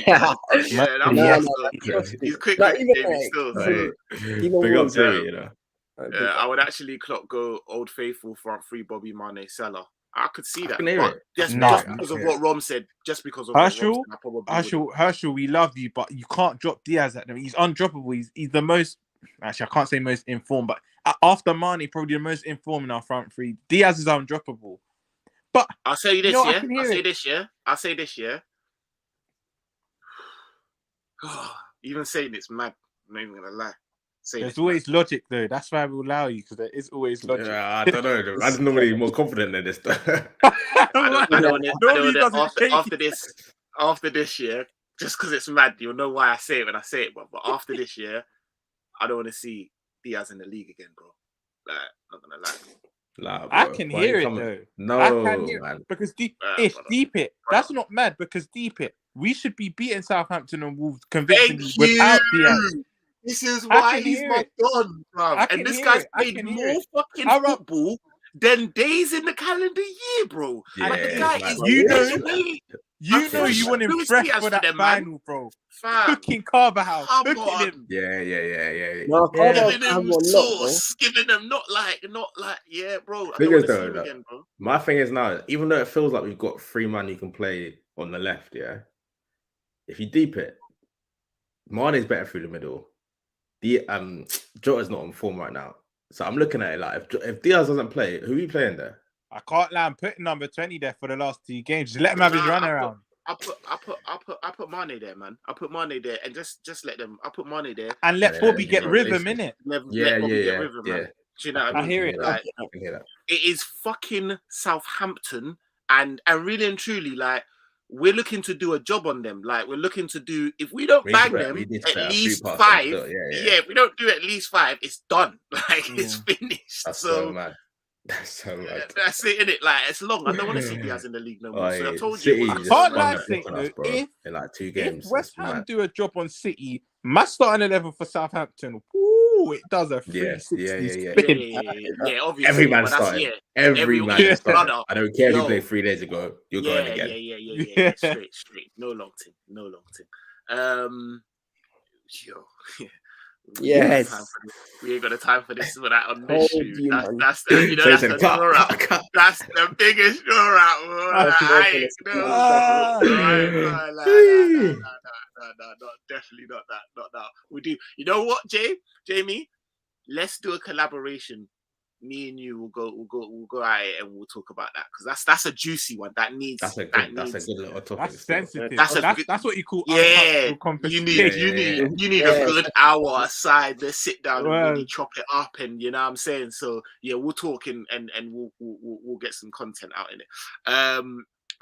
A: quick.
D: Big up to you know.
A: I would actually go Old Faithful front three, Bobby, Mane, Salah. I could see that.
D: can hear
A: But
D: it.
A: just
B: No.
A: because of what Rom said, just because of what Rom said, I probably wouldn't.
B: Herschel, we love you, but you can't drop Diaz at them. He's undroppable. He's the most. Actually, I can't say most informed, but after Mane, probably the most informed in our front three. Diaz is undroppable. But
A: I'll say this,
B: no,
A: yeah. I'll say this, yeah. Even saying it's mad. I'm not even gonna lie.
B: There's always logic, though. That's why we allow you, because there is always logic.
D: Yeah, I don't know. I'm normally more confident than this.
A: After this year, just because it's mad, you'll know why I say it when I say it. But after this year, I don't want to see Diaz in the league again, bro. Like, not gonna lie.
D: Nah,
B: I can hear it though.
D: No,
B: I can hear
D: man.
B: it because deep it.
A: Brother.
B: That's not mad because deep it. We should be beating Southampton and Wolves convincingly without Diaz.
A: This is why he's my don, bro. And this guy's played more fucking football than days in the calendar year, bro.
D: Yeah,
A: like the guy is
B: you want him fresh for that final, bro. Cooking Carvajal, cooking him.
D: Yeah.
C: No,
A: giving them sauce, giving them not like, yeah, bro. I don't want to see him again, bro.
D: My thing is now, even though it feels like we've got 3 man you can play on the left, yeah. If you deep it, Mane's better through the middle. Jota's not on form right now, so I'm looking at it like if Diaz doesn't play, who are we playing there?
B: I can't lie. I'm putting number 20 there for the last 2 games. Just let him have his run around.
A: I put Mane there, man. I put Mane there, and just let them. I put Mane there,
B: and let Bobby get rhythm in it.
A: Let Bobby get rhythm, man. Do you know what I mean?
B: I hear it.
A: Like,
D: I can hear that.
A: It is fucking Southampton, and really and truly, like, we're looking to do a job on them. Like, we're looking to do, if we don't bang them at least 5, if we don't do at least 5, it's done. Like, it's finished.
D: That's so mad. That's so mad.
A: That's it, innit? Like, it's long. I don't want to see Diaz in the league no more. So I told
D: City
A: you.
B: I can't lie, in
D: like 2 games.
B: If West Ham do a job on City, my starting 11 for Southampton, woo, it does a 360 spin.
A: Yeah, obviously.
D: Every man started. Every man started. I don't care if you played 3 days ago. You're going again.
A: Yeah. Straight. No long thing.
C: Yes.
A: We ain't got the time for this for that on this shoot. That's the That's the biggest show out. No, definitely not that. We do. You know what, Jamie? Let's do a collaboration. Me and you will go at it and we'll talk about that because that's a juicy one. That's a good little topic. That's
B: sensitive. That's what you call
A: you need a good hour aside. Let's sit down and really chop it up, and you know what I'm saying. So yeah, we'll talk and we'll get some content out in it.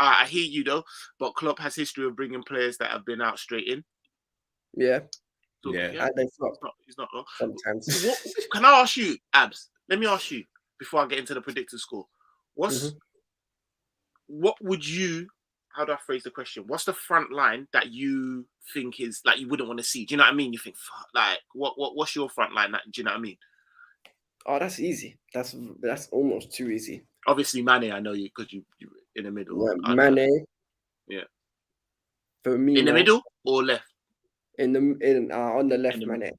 A: I hear you though, but Klopp has history of bringing players that have been out straight in.
C: Yeah.
A: And
C: they flop.
A: He's not wrong.
C: Sometimes.
A: Can I ask you, Abs? Let me ask you before I get into the predicted score. What would you? How do I phrase the question? What's the front line that you think is like you wouldn't want to see? Do you know what I mean? You think like what's your front line? Do you know what I mean?
C: Oh, that's easy. That's almost too easy.
A: Obviously, Mane. I know you because you in the middle.
C: Yeah, Mane.
A: Yeah.
C: For me,
A: in the middle or left?
C: On the left, Mane.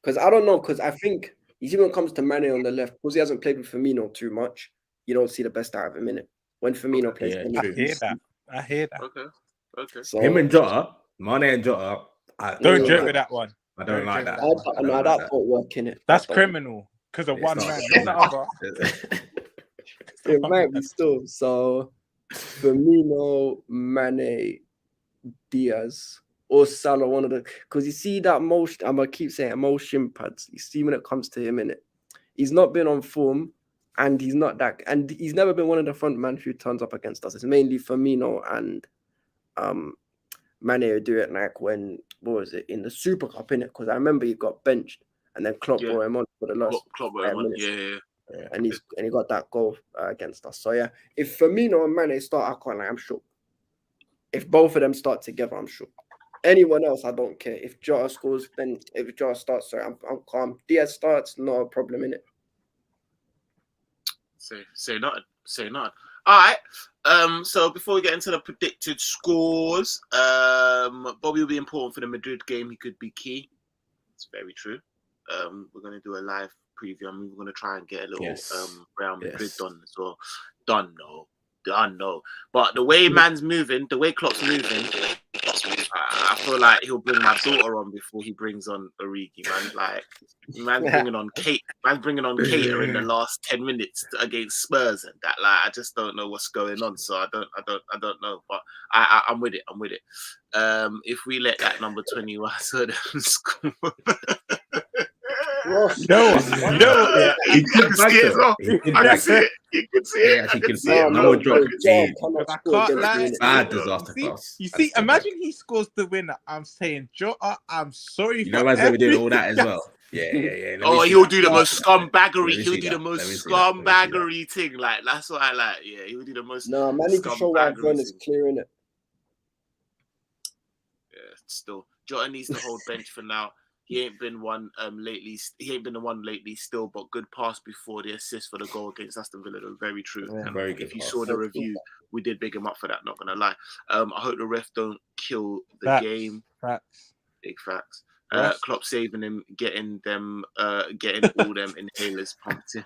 C: Because I don't know. Because I think. Even when it comes to Mane on the left, because he hasn't played with Firmino too much, you don't see the best out of him in it. When Firmino plays,
B: I hear that.
A: Okay.
D: So, him and Jota, Mane and Jota.
B: Don't joke with that one.
D: I don't like that.
C: That won't work in it.
B: That's criminal because of one man, not the other.
C: It might be still. So Firmino, Mane, Diaz. Or Salah, one of the, because you see that motion. I'm gonna keep saying motion pads. You see when it comes to him in it, he's not been on form, and he's not that, and he's never been one of the front man who turns up against us. It's mainly Firmino and Mane who do it like when in the Super Cup in it. Because I remember he got benched and then Klopp brought him on for the last 5 minutes. Yeah. And he got that goal against us. So yeah, if Firmino and Mane start, I can't lie, I'm sure. If both of them start together, I'm sure. Anyone else, I don't care. If Jota scores, then if Jota starts, sorry, I'm calm. Diaz starts, no problem in it.
A: Say nothing. All right. So before we get into the predicted scores, Bobby will be important for the Madrid game. He could be key. It's very true. We're gonna do a live preview. I mean, we're gonna try and get a little Real Madrid done as well. Done. done, no. But the way man's moving, the way Klopp's moving, I feel like he'll bring my daughter on before he brings on Origi, man. Like, man's bringing on Cater in the last 10 minutes against Spurs, and that, like, I just don't know what's going on. So I don't know. But I'm with it. If we let that number 21 sort of score.
B: You know what?
D: He could
A: I can see it. You can see it.
D: Yeah,
A: I can see
D: it.
A: it.
D: No drop.
B: I can't lie.
D: Bad disaster pass.
B: You see, imagine he scores the winner. I'm saying, Jota, I'm sorry
D: You
B: for
D: know, man's gonna be doing all
B: everything.
D: that as well. Yeah.
A: Oh, he'll do the most scumbaggery.
D: Let me
A: He'll
D: see
A: do
D: that.
A: the most
D: Let me see that.
A: scumbaggery thing. Like, that's what I like. Yeah, he'll do the most.
C: No, man, need to show why Werner's
A: thing.
C: clearing it.
A: Yeah, still, Jota needs to hold bench for now. He ain't been one lately. He ain't been the one lately still, but good pass before the assist for the goal against Aston Villa. That was very true.
B: Yeah,
A: And
D: very good
A: if you
D: pass.
A: saw the review, we did big him up for that. Not gonna lie. I hope the ref don't kill the game.
B: Facts.
A: Big facts.
B: Yes.
A: Klopp saving him, getting all them inhalers pumped in.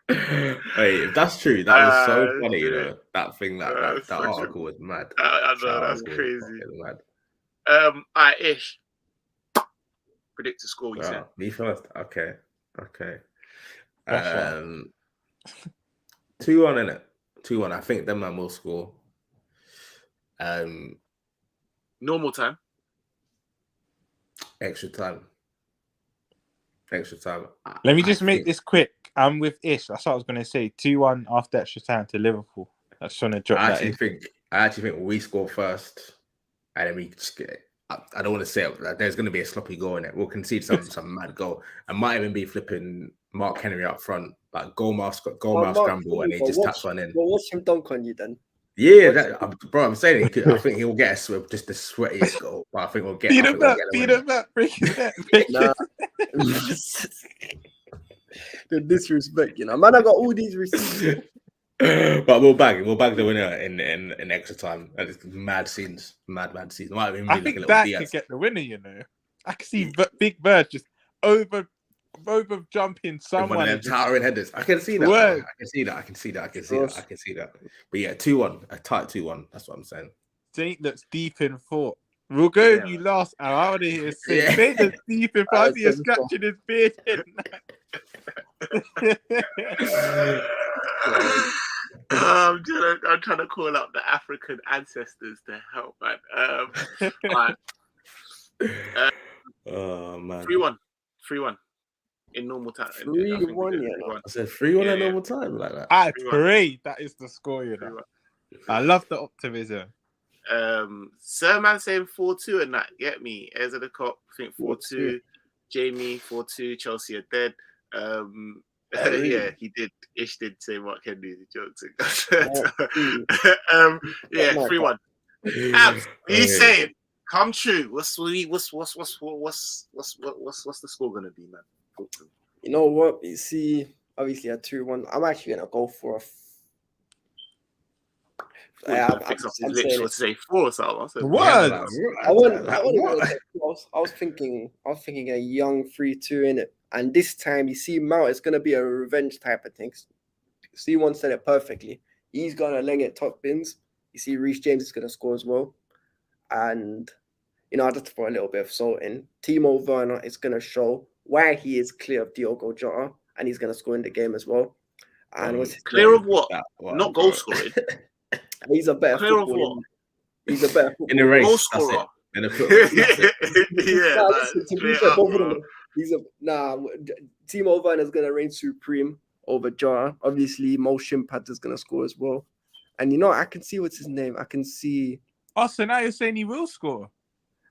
D: Hey, if that's true, that was so funny, you
A: dude.
D: know. That thing, that article was mad.
A: I know,
D: That
A: that's
D: article was
A: crazy.
D: fucking mad.
A: Alright, Ish. Predict the score, you said.
D: Me first. Okay.
B: Pressure.
D: 2-1 innit? 2-1. I think them man will score.
A: Normal time.
D: Extra time.
B: Let me just make this quick. I'm with Ish. That's what I was going to say. 2-1 after extra time to Liverpool. I just want to drop that in.
D: I actually think we score first, and then we just get. I don't want to say it. Like, there's going to be a sloppy goal in it. We'll concede some mad goal. And might even be flipping Mark Henry up front, like goal mouth scramble, and he just taps one in.
C: Well, watch him dunk on you then.
D: Yeah, I'm saying I think he'll get just the sweatiest goal, but I think we'll get.
B: Beat him up, break it.
C: Nah. The disrespect, you know. Man, I got all these receipts.
D: But we'll bag the winner in extra time. And it's mad scenes. Might have been really
B: I think that could get the winner, you know. I can see Big Bird just over jumping someone.
D: And towering headers. I can see that. I can see that. But yeah, 2-1. A tight 2-1. That's what I'm saying.
B: Saint looks deep in thought. We'll go you last. I want to hear Saint. Saint looks deep in thought. He's scratching his beard.
A: I'm trying to call up the African ancestors to help, man. Right.
D: Oh man.
A: 3-1 in normal time.
C: 3-1, yeah.
D: I said 3-1 in normal time, like that.
B: I pray that is the score, you know. I love the optimism.
A: Sir man saying 4-2 and that. Get me. Heirs of the Cop, I think 4-2. Jamie 4-2. Chelsea are dead. Yeah, he did. Ish did say Mark Henry jokes. 3-1. Abs, what are you saying? Come true. What's the score gonna be, man?
C: You know what? You see, obviously at 2-1, I'm actually gonna go for a.
A: I was say 4 or something.
B: What?
C: I was thinking a young 3-2 in it. And this time, you see, Mount is going to be a revenge type of thing. C1 said it perfectly. He's going to leg it top bins. You see, Reece James is going to score as well. And, you know, I just throw a little bit of salt in. Timo Werner is going to show why he is clear of Diogo Jota. And he's going to score in the game as well. And
A: clear of what? Not goal scoring.
C: He's a better
A: clear footballer.
C: Of what? He's a better footballer.
D: In the race.
A: Goal scorer.
D: In the football.
C: Timo Werner is gonna reign supreme over Jota. Obviously, Mo Shimpat is gonna score as well. And you know, I can see what's his name. I can see.
B: Oh, so now you're saying he will score?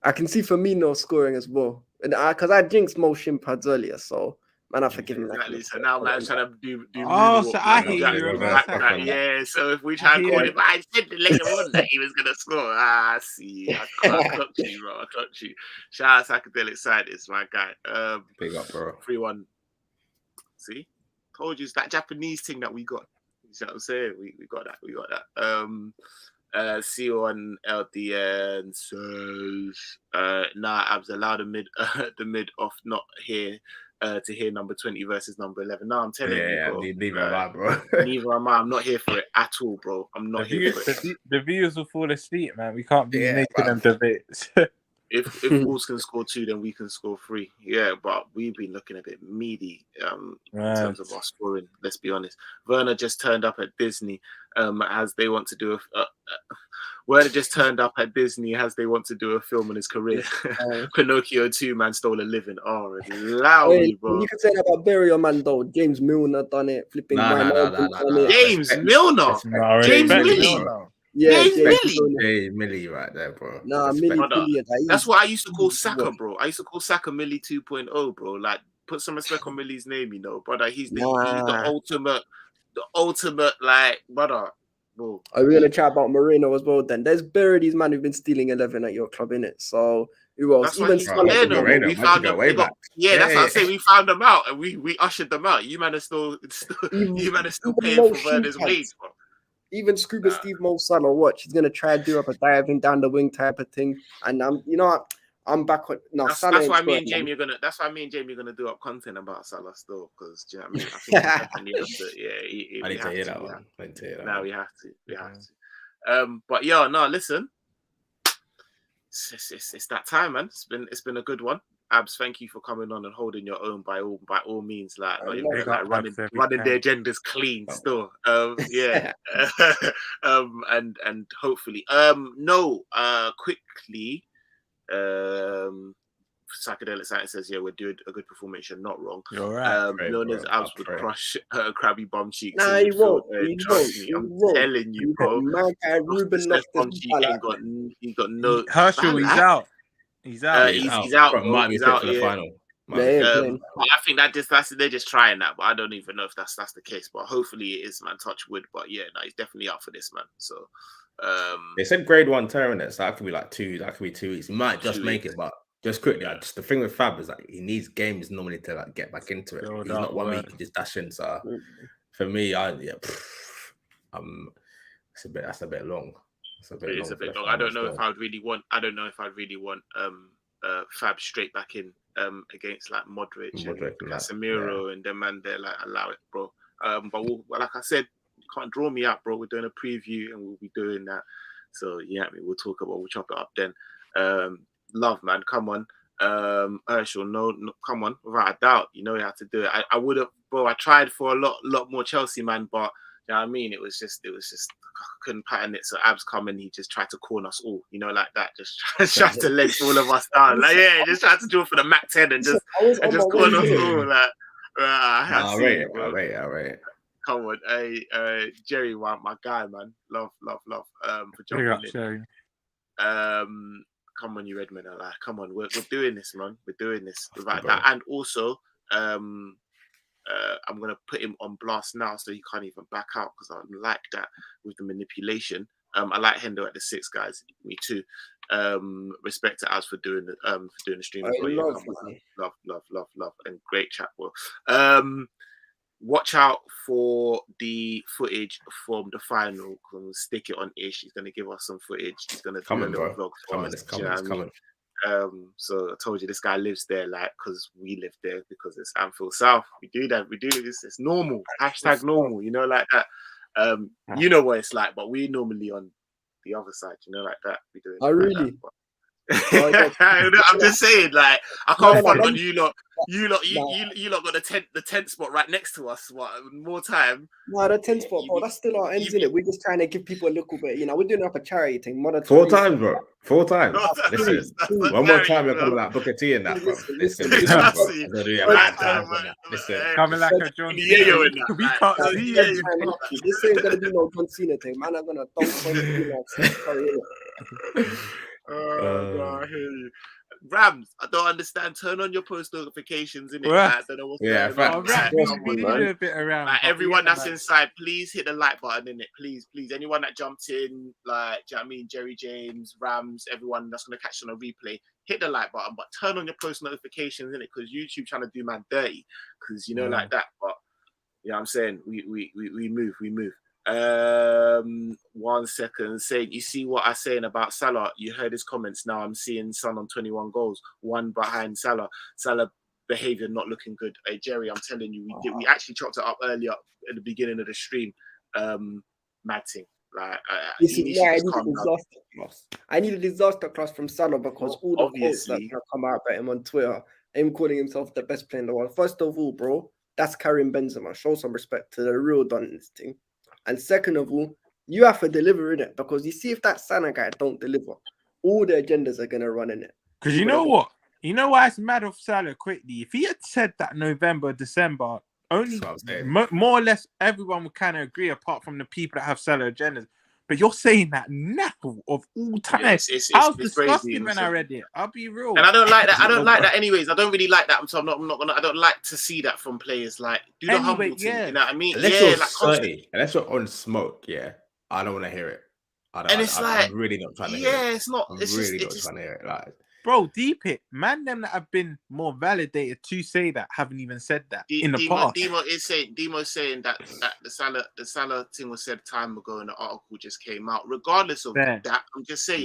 C: I can see Firmino scoring as well. And because I jinxed Mo Shimpads earlier, so man, I forgive him.
A: Exactly. So now man's trying to do.
B: Oh, so I hear you.
A: Yeah. So if we try and call him, I said later on that he was gonna score. I see. I clocked you, bro. I clocked you. Shout out to Psychedelic Scientist, my guy.
D: Big up, bro.
A: 3-1. See, told you it's that Japanese thing that we got. You see what I'm saying? We got that. We got that. C1 LDN says, nah, Abs allow the mid off not here. to hear number 20 versus number 11. Now I'm telling you, bro.
D: Neither am I, bro.
A: Neither am I. I'm not here for it at all, bro. I'm not here for it.
B: The viewers will fall asleep, man. We can't be making them debates.
A: If Wolves can score 2, then we can score 3. Yeah, but we've been looking a bit meaty in terms of our scoring. Let's be honest. Werner just turned up at Disney as they want to do Werner just turned up at Disney as they want to do a film on his career. Pinocchio 2, man, stole a living. Oh, loudly, bro.
C: You can say that about Burial, man, though. James Milner done it. Flipping
A: James Milner. James Milner.
C: Yeah,
D: Millie right there, bro.
C: Nah, Millie brilliant.
A: That's what I used to call Saka, bro. I used to call Saka Millie 2.0, bro. Like, put some respect on Millie's name, you know, brother. He's the ultimate, like, brother. Bro.
C: Are we gonna chat about Moreno as well? Then there's these man who've been stealing 11 at your club, innit? So who else?
A: Even we found them. That's what I'm saying. We found them out and we ushered them out. You man are still paying for Werner's wage, bro.
C: Even Scuba Steve Mo Salah, watch, he's gonna try to do up a diving down the wing type of thing. And I'm back on. No,
A: that's why me and Jamie are gonna. That's why me and Jamie are gonna do up content about Salah still, because do you know what I mean? I think definitely have to.
D: I need to hear that one.
A: No, we have to. We have to. But yeah, no, listen. It's that time, man. It's been a good one. Abs, thank you for coming on and holding your own by all means. Like running their agendas clean still. Yeah. and hopefully. Quickly. Psychedelic Science says, yeah, we're doing a good performance. You're not wrong.
B: You're right.
A: Known as Abs would crush crabby bum cheeks.
C: Nah, he won't.
A: Trust me, I'm telling you, bro.
C: Ruben
A: he got no.
B: Herschel, he's out. He's out.
A: He's out.
D: Bro, might be fit for the final.
A: I think they're just trying that, but I don't even know if that's the case. But hopefully it is, man. Touch wood. But yeah, no, he's definitely out for this, man. So
D: they said grade 1 tear in it, so that could be like 2. That could be 2 weeks. He might just make it, but just quickly, just the thing with Fab is like he needs games normally to like get back into it. He's not 1 week just dashing. So for me, that's a bit long.
A: It is a bit long. I don't know if I'd really want Fab straight back in against like Modric and Casemiro and them, man. They're like, allow it, bro. But like I said, you can't draw me out, bro. We're doing a preview and we'll be doing that. So yeah, we'll chop it up then. Love, man, come on. Herschel, no, come on, without a doubt, you know you have to do it. I would have, bro. I tried for a lot more Chelsea, man, but you know what I mean. It was just I couldn't pattern it. So Abs come and he just tried to corner us all, you know, like that. Just tried to let all of us down. Like just tried to draw for the Mac 10 and just corner us all. Like
D: all right.
A: Come on, hey, Jerry, my guy, man. Love, for jumping in. Come on, you Redmond. Like, come on, we're doing this, man. We're doing this without that. And also, I'm gonna put him on blast now, so he can't even back out because I like that with the manipulation. I like Hendo at the 6, guys. Me too. Respect to us for doing the stream. Love, and great chat. Well, watch out for the footage from the final. We'll stick it on Ish. He's going to give us some footage. He's going to do a little vlog for us. It's coming. So I told you this guy lives there, like, because we live there, because it's Anfield South. We do that. We do this. It's normal. # normal. You know, like that. You know what it's like, but we normally on the other side. You know, like that. We do it.
C: Oh, really?
A: I'm just saying, like, I can't front on you lot. You lot got the tent spot right next to us. What more time?
C: No, the tent spot, bro. That's still our ends in it. We're just trying to give people a little bit. You know, we're doing up a charity thing.
D: 4 times, bro. 4 times. Listen, one more time, you're coming like Booker T in that, bro. Listen,
B: coming like a John Cena. We can't see you.
C: This ain't gonna be no John Cena thing. Man, I'm gonna
A: I hear you. Rams, I don't understand. Turn on your post notifications, innit? I don't know what's going on. Like, everyone that's inside, please hit the like button, innit? Please. Anyone that jumped in, like, do you know what I mean? Jerry James, Rams, everyone that's gonna catch it on a replay, hit the like button, but turn on your post notifications, innit? Because YouTube trying to do man dirty, because you know, like that. But you know what I'm saying? We move. 1 second. Saying, you see what I'm saying about Salah? You heard his comments. Now I'm seeing Son on 21 goals, 1 behind Salah. Salah behavior not looking good. Hey, Jerry, I'm telling you, we actually chopped it up earlier at the beginning of the stream. Mad thing. Like,
C: This is why I need a disaster class. I need a disaster class from Salah because all the quotes that come out about him on Twitter, him calling himself the best player in the world. First of all, bro, that's Karim Benzema. Show some respect to the real Don in this thing. And second of all, you have to deliver in it because you see if that Salah guy don't deliver, all the agendas are gonna run in it.
B: Because you know what? You know why it's mad of Salah quickly? If he had said that November, December, only more or less everyone would kind of agree, apart from the people that have Salah agendas. But you're saying that now of all time.
A: Yeah,
B: I was disgusted when I read it. I'll be real.
A: And I don't like that. I don't like that anyways. I don't really like that. So I'm not gonna. I don't like to see that from players. Like, do the humble thing. You know what I mean?
D: Unless you're on smoke, I don't want to hear it. I'm really not trying to hear it.
A: Yeah, it's not.
D: I'm really not trying to hear it. Like,
B: bro, deep it. Man, them that have been more validated to say that haven't even said that in the past.
A: Demo's saying that the Salah thing was said time ago and the article just came out. Regardless of that, I'm just saying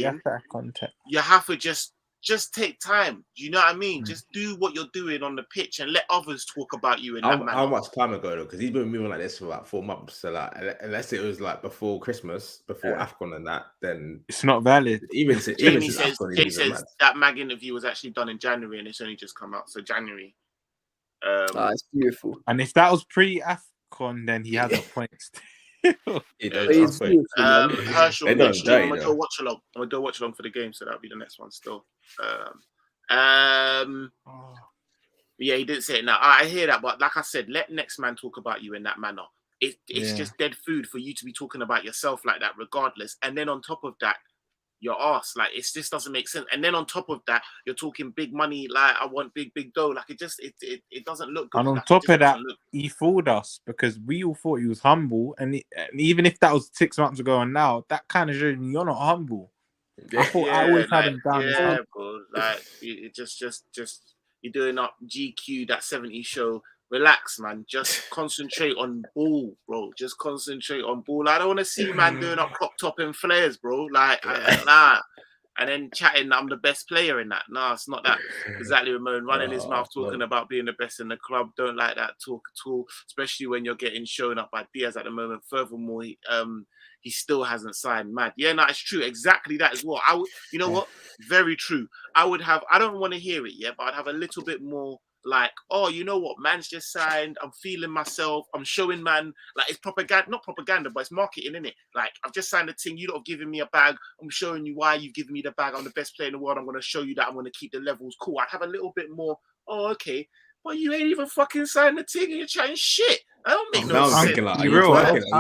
A: you have to just take time. You know what I mean? Just do what you're doing on the pitch and let others talk about you in that manner.
D: How much time ago though? Because he's been moving like this for like 4 months. So like, unless it was like before Christmas, before AFCON and that, then
B: it's not valid.
A: Jamie says that Mag interview was actually done in January and it's only just come out. So January.
C: It's beautiful.
B: And if that was pre-AFCON, then he has a point.
A: Herschel, I'm gonna go watch along. I'm gonna go watch along for the game, so that'll be the next one still. Yeah, he didn't say it now. I hear that, but like I said, let next man talk about you in that manner. It's just dead food for you to be talking about yourself like that, regardless. And then on top of that, your ass, like it just doesn't make sense. And then on top of that, you're talking big money, like I want big dough. Like it doesn't look good.
B: And on top of that, he fooled us because we all thought he was humble. And even if that was 6 months ago and now, that kind of shows me you're not humble. I thought I always had him down.
A: Yeah, bro. Like it just you're doing up GQ, that 70s show. Relax, man. Just concentrate on ball, bro. Just concentrate on ball. I don't want to see man doing up crop top and flares, bro. Like, nah. And then chatting, I'm the best player in that. Nah, it's not that. Exactly, Ramon running his mouth, talking about being the best in the club. Don't like that talk at all, especially when you're getting shown up by Diaz at the moment. Furthermore, he still hasn't signed. Mad. Yeah, no, it's true. Exactly that as well. You know what? Very true. I don't want to hear it yet, but I'd have a little bit more. Like, oh, you know what? Man's just signed. I'm feeling myself. I'm showing man. Like, it's propaganda, not propaganda, but it's marketing, innit? Like, I've just signed a thing. You lot have given me a bag. I'm showing you why you've given me the bag. I'm the best player in the world. I'm going to show you that. I'm going to keep the levels cool. I have a little bit more. Oh, okay. But you ain't even fucking signed the thing and you're trying shit. I don't make no sense.
D: Are you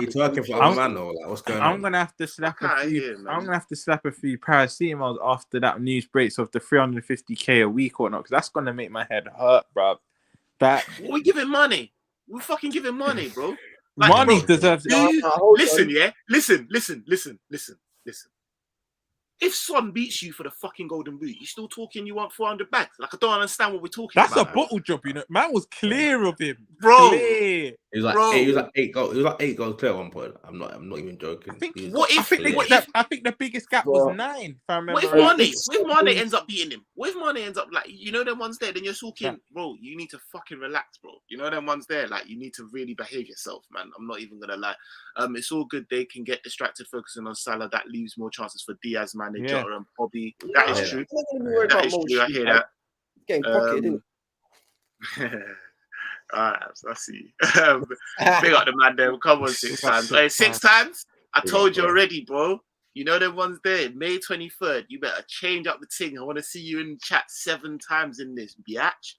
D: twerking for other man or like, what's going on?
B: I'm gonna have to slap a few paracetamols after that news breaks of the 350k a week or not, because that's gonna make my head hurt, bro.
A: We're giving money. We're fucking giving money, bro.
B: Like, money deserves.
A: Listen, yeah. Listen. If Son beats you for the fucking golden boot, you still talking you want 400 bags? Like, I don't understand what we're talking about.
B: That's a bottle job, you know. Man was clear of him,
A: bro.
B: Clear.
D: He was like 8 goals. He was like 8 goals clear at one point. I'm not even joking.
B: I think the biggest gap was 9. If I remember.
A: What if Mane ends up beating him? What if Mane ends up like, you know, them ones there? Then you're talking, bro. You need to fucking relax, bro. You know them ones there. Like, you need to really behave yourself, man. I'm not even gonna lie. It's all good. They can get distracted focusing on Salah. That leaves more chances for Diaz, Mane, Jota, and Bobby. That is true. That is true. I hear that.
C: Getting pocketed,
A: Alright, I see. Big up the man there. Come on, 6 times. Hey, 6 times? I told you already, bro. You know them ones there. May 23rd. You better change up the thing. I want to see you in chat 7 times in this, biatch.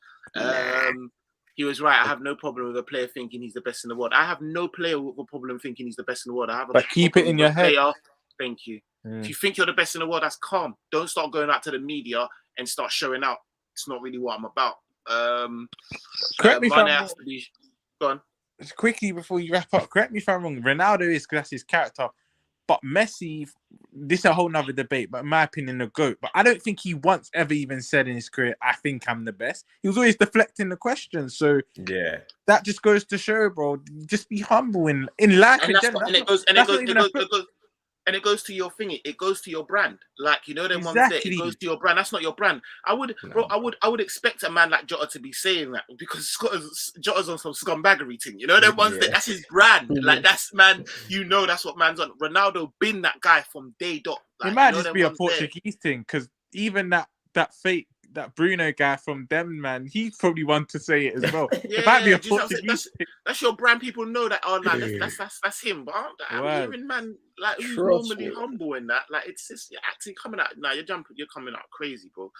A: He was right. I have no problem with a player thinking he's the best in the world. I have no player with a problem thinking he's the best in the world.
B: But keep it in your head.
A: Thank you. If you think you're the best in the world, that's calm. Don't start going out to the media and start showing out. It's not really what I'm about.
B: Correct me if I'm wrong.
A: Go on.
B: Just quickly before you wrap up, correct me if I'm wrong. Ronaldo is because that's his character. But Messi, this is a whole nother debate, but in my opinion, the GOAT. But I don't think he once ever even said in his career, I think I'm the best. He was always deflecting the questions. So
D: yeah,
B: that just goes to show, bro, just be humble in life.
A: And it goes and it goes to your thingy. It goes to your brand. Like, you know, them ones there. It goes to your brand. That's not your brand. I would expect a man like Jota to be saying that because Jota's on some scumbaggery thing. You know, them ones there. That's his brand. Like, that's man. You know, that's what man's on. Ronaldo been that guy from day dot. Like,
B: it might just be a Portuguese thing because even that fake. That Bruno guy from them, man, he probably want to say it as well.
A: Yeah,
B: it might be a Portuguese.
A: That's your brand. People know that. Oh, nah, that's him. But I'm hearing man like who's normally humble in that. Like it's just you're actually coming out. Nah, you're coming out crazy, bro.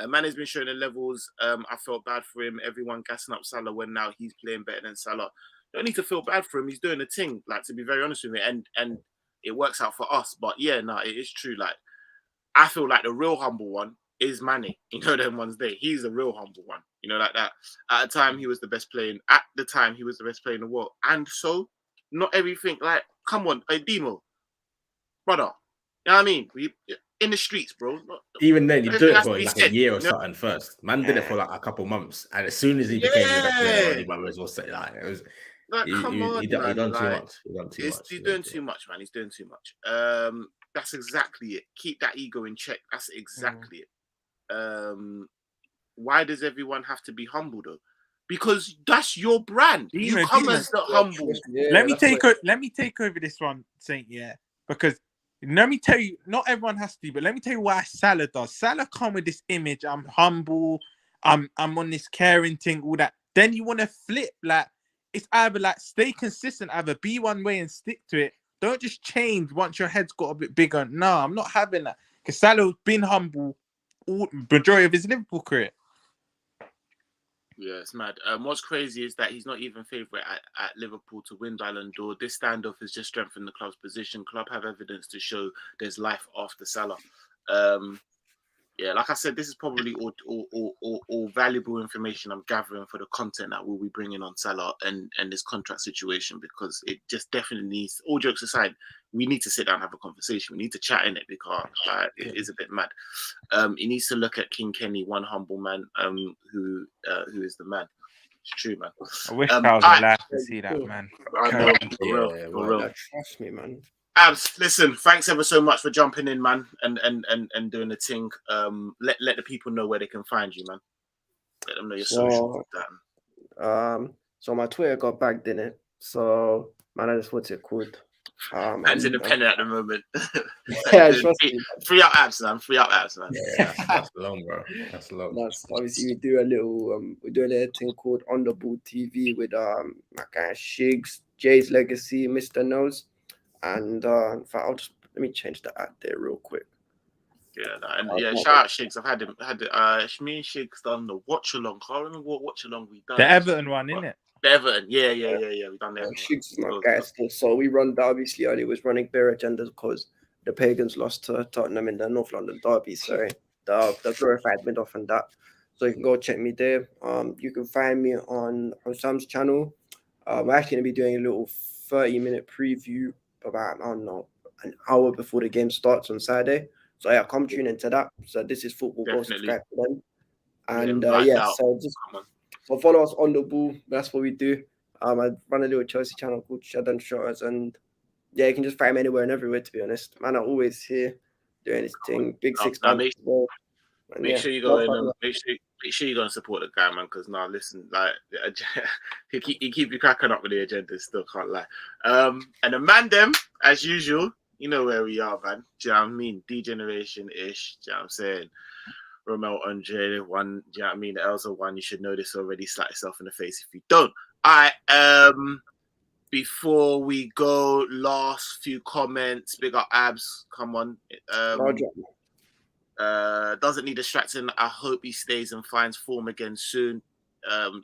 A: Man has been showing the levels. I felt bad for him. Everyone gassing up Salah when now he's playing better than Salah. Don't need to feel bad for him. He's doing a thing. Like, to be very honest with me, and it works out for us. But yeah, no, it is true. Like, I feel like the real humble one is Manny. You know, them ones there. He's a real humble one. You know, like that. At the time, he was the best player. At the time, he was the best player in the world. And so, not everything. Like, come on, Demo, brother. You know what I mean? We in the streets, bro.
D: Even then, you do it for like a year or something first. Man did it for like a couple months, and as soon as he became the best player, he might as well say like it was.
A: Like, come on,
D: he done too
A: like,
D: much. He done too much.
A: He's doing too much, man. He's doing too much. That's exactly it. Keep that ego in check. That's exactly it. Why does everyone have to be humble though? Because that's your brand. You come as the humble.
B: Yeah, let me take over this one, Saint. Yeah, because let me tell you, not everyone has to, but let me tell you why Salah does. Salah come with this image. I'm humble. I'm on this caring thing. All that. Then you want to flip. Like, it's either like stay consistent, either be one way and stick to it. Don't just change once your head's got a bit bigger. No, I'm not having that. Because Salah's been humble majority of his Liverpool career.
A: Yeah, it's mad. What's crazy is that he's not even favourite at Liverpool to win Ballon d'Or. This standoff has just strengthened the club's position. Club have evidence to show there's life after Salah. Yeah, like I said, this is probably all valuable information I'm gathering for the content that we'll be bringing on Salah and this contract situation, because it just definitely needs, all jokes aside, we need to sit down and have a conversation. We need to chat in it because it is a bit mad. He needs to look at King Kenny, one humble man, who is the man. It's true, man.
B: I wish I was alive to see that, man.
A: For real.
C: Trust me, man.
A: Abs, listen, thanks ever so much for jumping in, man, and doing the thing. Let the people know where they can find you, man. Let them know your socials.
C: So my Twitter got bagged in it. So man, that's what's it called.
A: Man's independent at the moment.
C: Yeah,
A: free up abs, man. Free up abs, man.
D: Yeah, that's long, bro. That's long.
C: That's obviously we do a little thing called On the Ball TV with my guy Shigs, Jay's Legacy, Mr. Nose. And in fact, let me change the ad there real quick.
A: Yeah, shout out Shigs. I've had me and Shigs done the watch along. Can't remember what watch along we done.
B: The Everton one, innit?
A: The Everton, yeah. We done that.
C: Shigs is my guy still. So we run that. Obviously, earlier was running beer agendas because the Pagans lost to Tottenham in the North London derby. Sorry, the glorified mid off and that. So you can go check me there. You can find me on Sam's channel. We're actually gonna be doing a little 30-minute preview about, I don't know, an hour before the game starts on Saturday. So yeah, come tune into that. So this is Football. Go subscribe to them. And so follow us on the ball. That's what we do. I run a little Chelsea channel called Shaddan Shutters, and yeah, you can just find me anywhere and everywhere, to be honest. Man, I'm always here doing this thing. Big 6 months.
A: Make sure you go in and make sure you go and support the guy, man. Because now, listen, like he keep you cracking up with the agenda. Still can't lie. And the man, them as usual, you know where we are, man. Do you know what I mean? D-Generation-ish. Do you know what I'm saying? Romel Andre one. Do you know what I mean? The Elsa one. You should know this already. Slap yourself in the face if you don't. Before we go, last few comments. Big up Abs. Come on. Doesn't need distracting. I hope he stays and finds form again soon.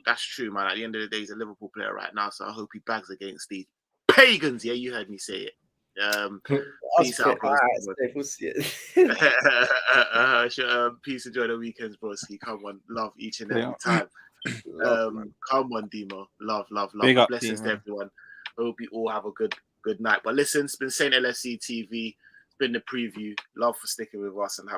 A: That's true, man. At the end of the day, he's a Liverpool player right now, so I hope he bags against these Pagans. Yeah, you heard me say it. Peace out, bro. Peace, enjoy the weekends, broski. Come on, love each and every time. Come on, Demo. Love. Blessings to everyone. Hope you all have a good night. But listen, it's been Saint LFCTV. It's been the preview. Love for sticking with us and have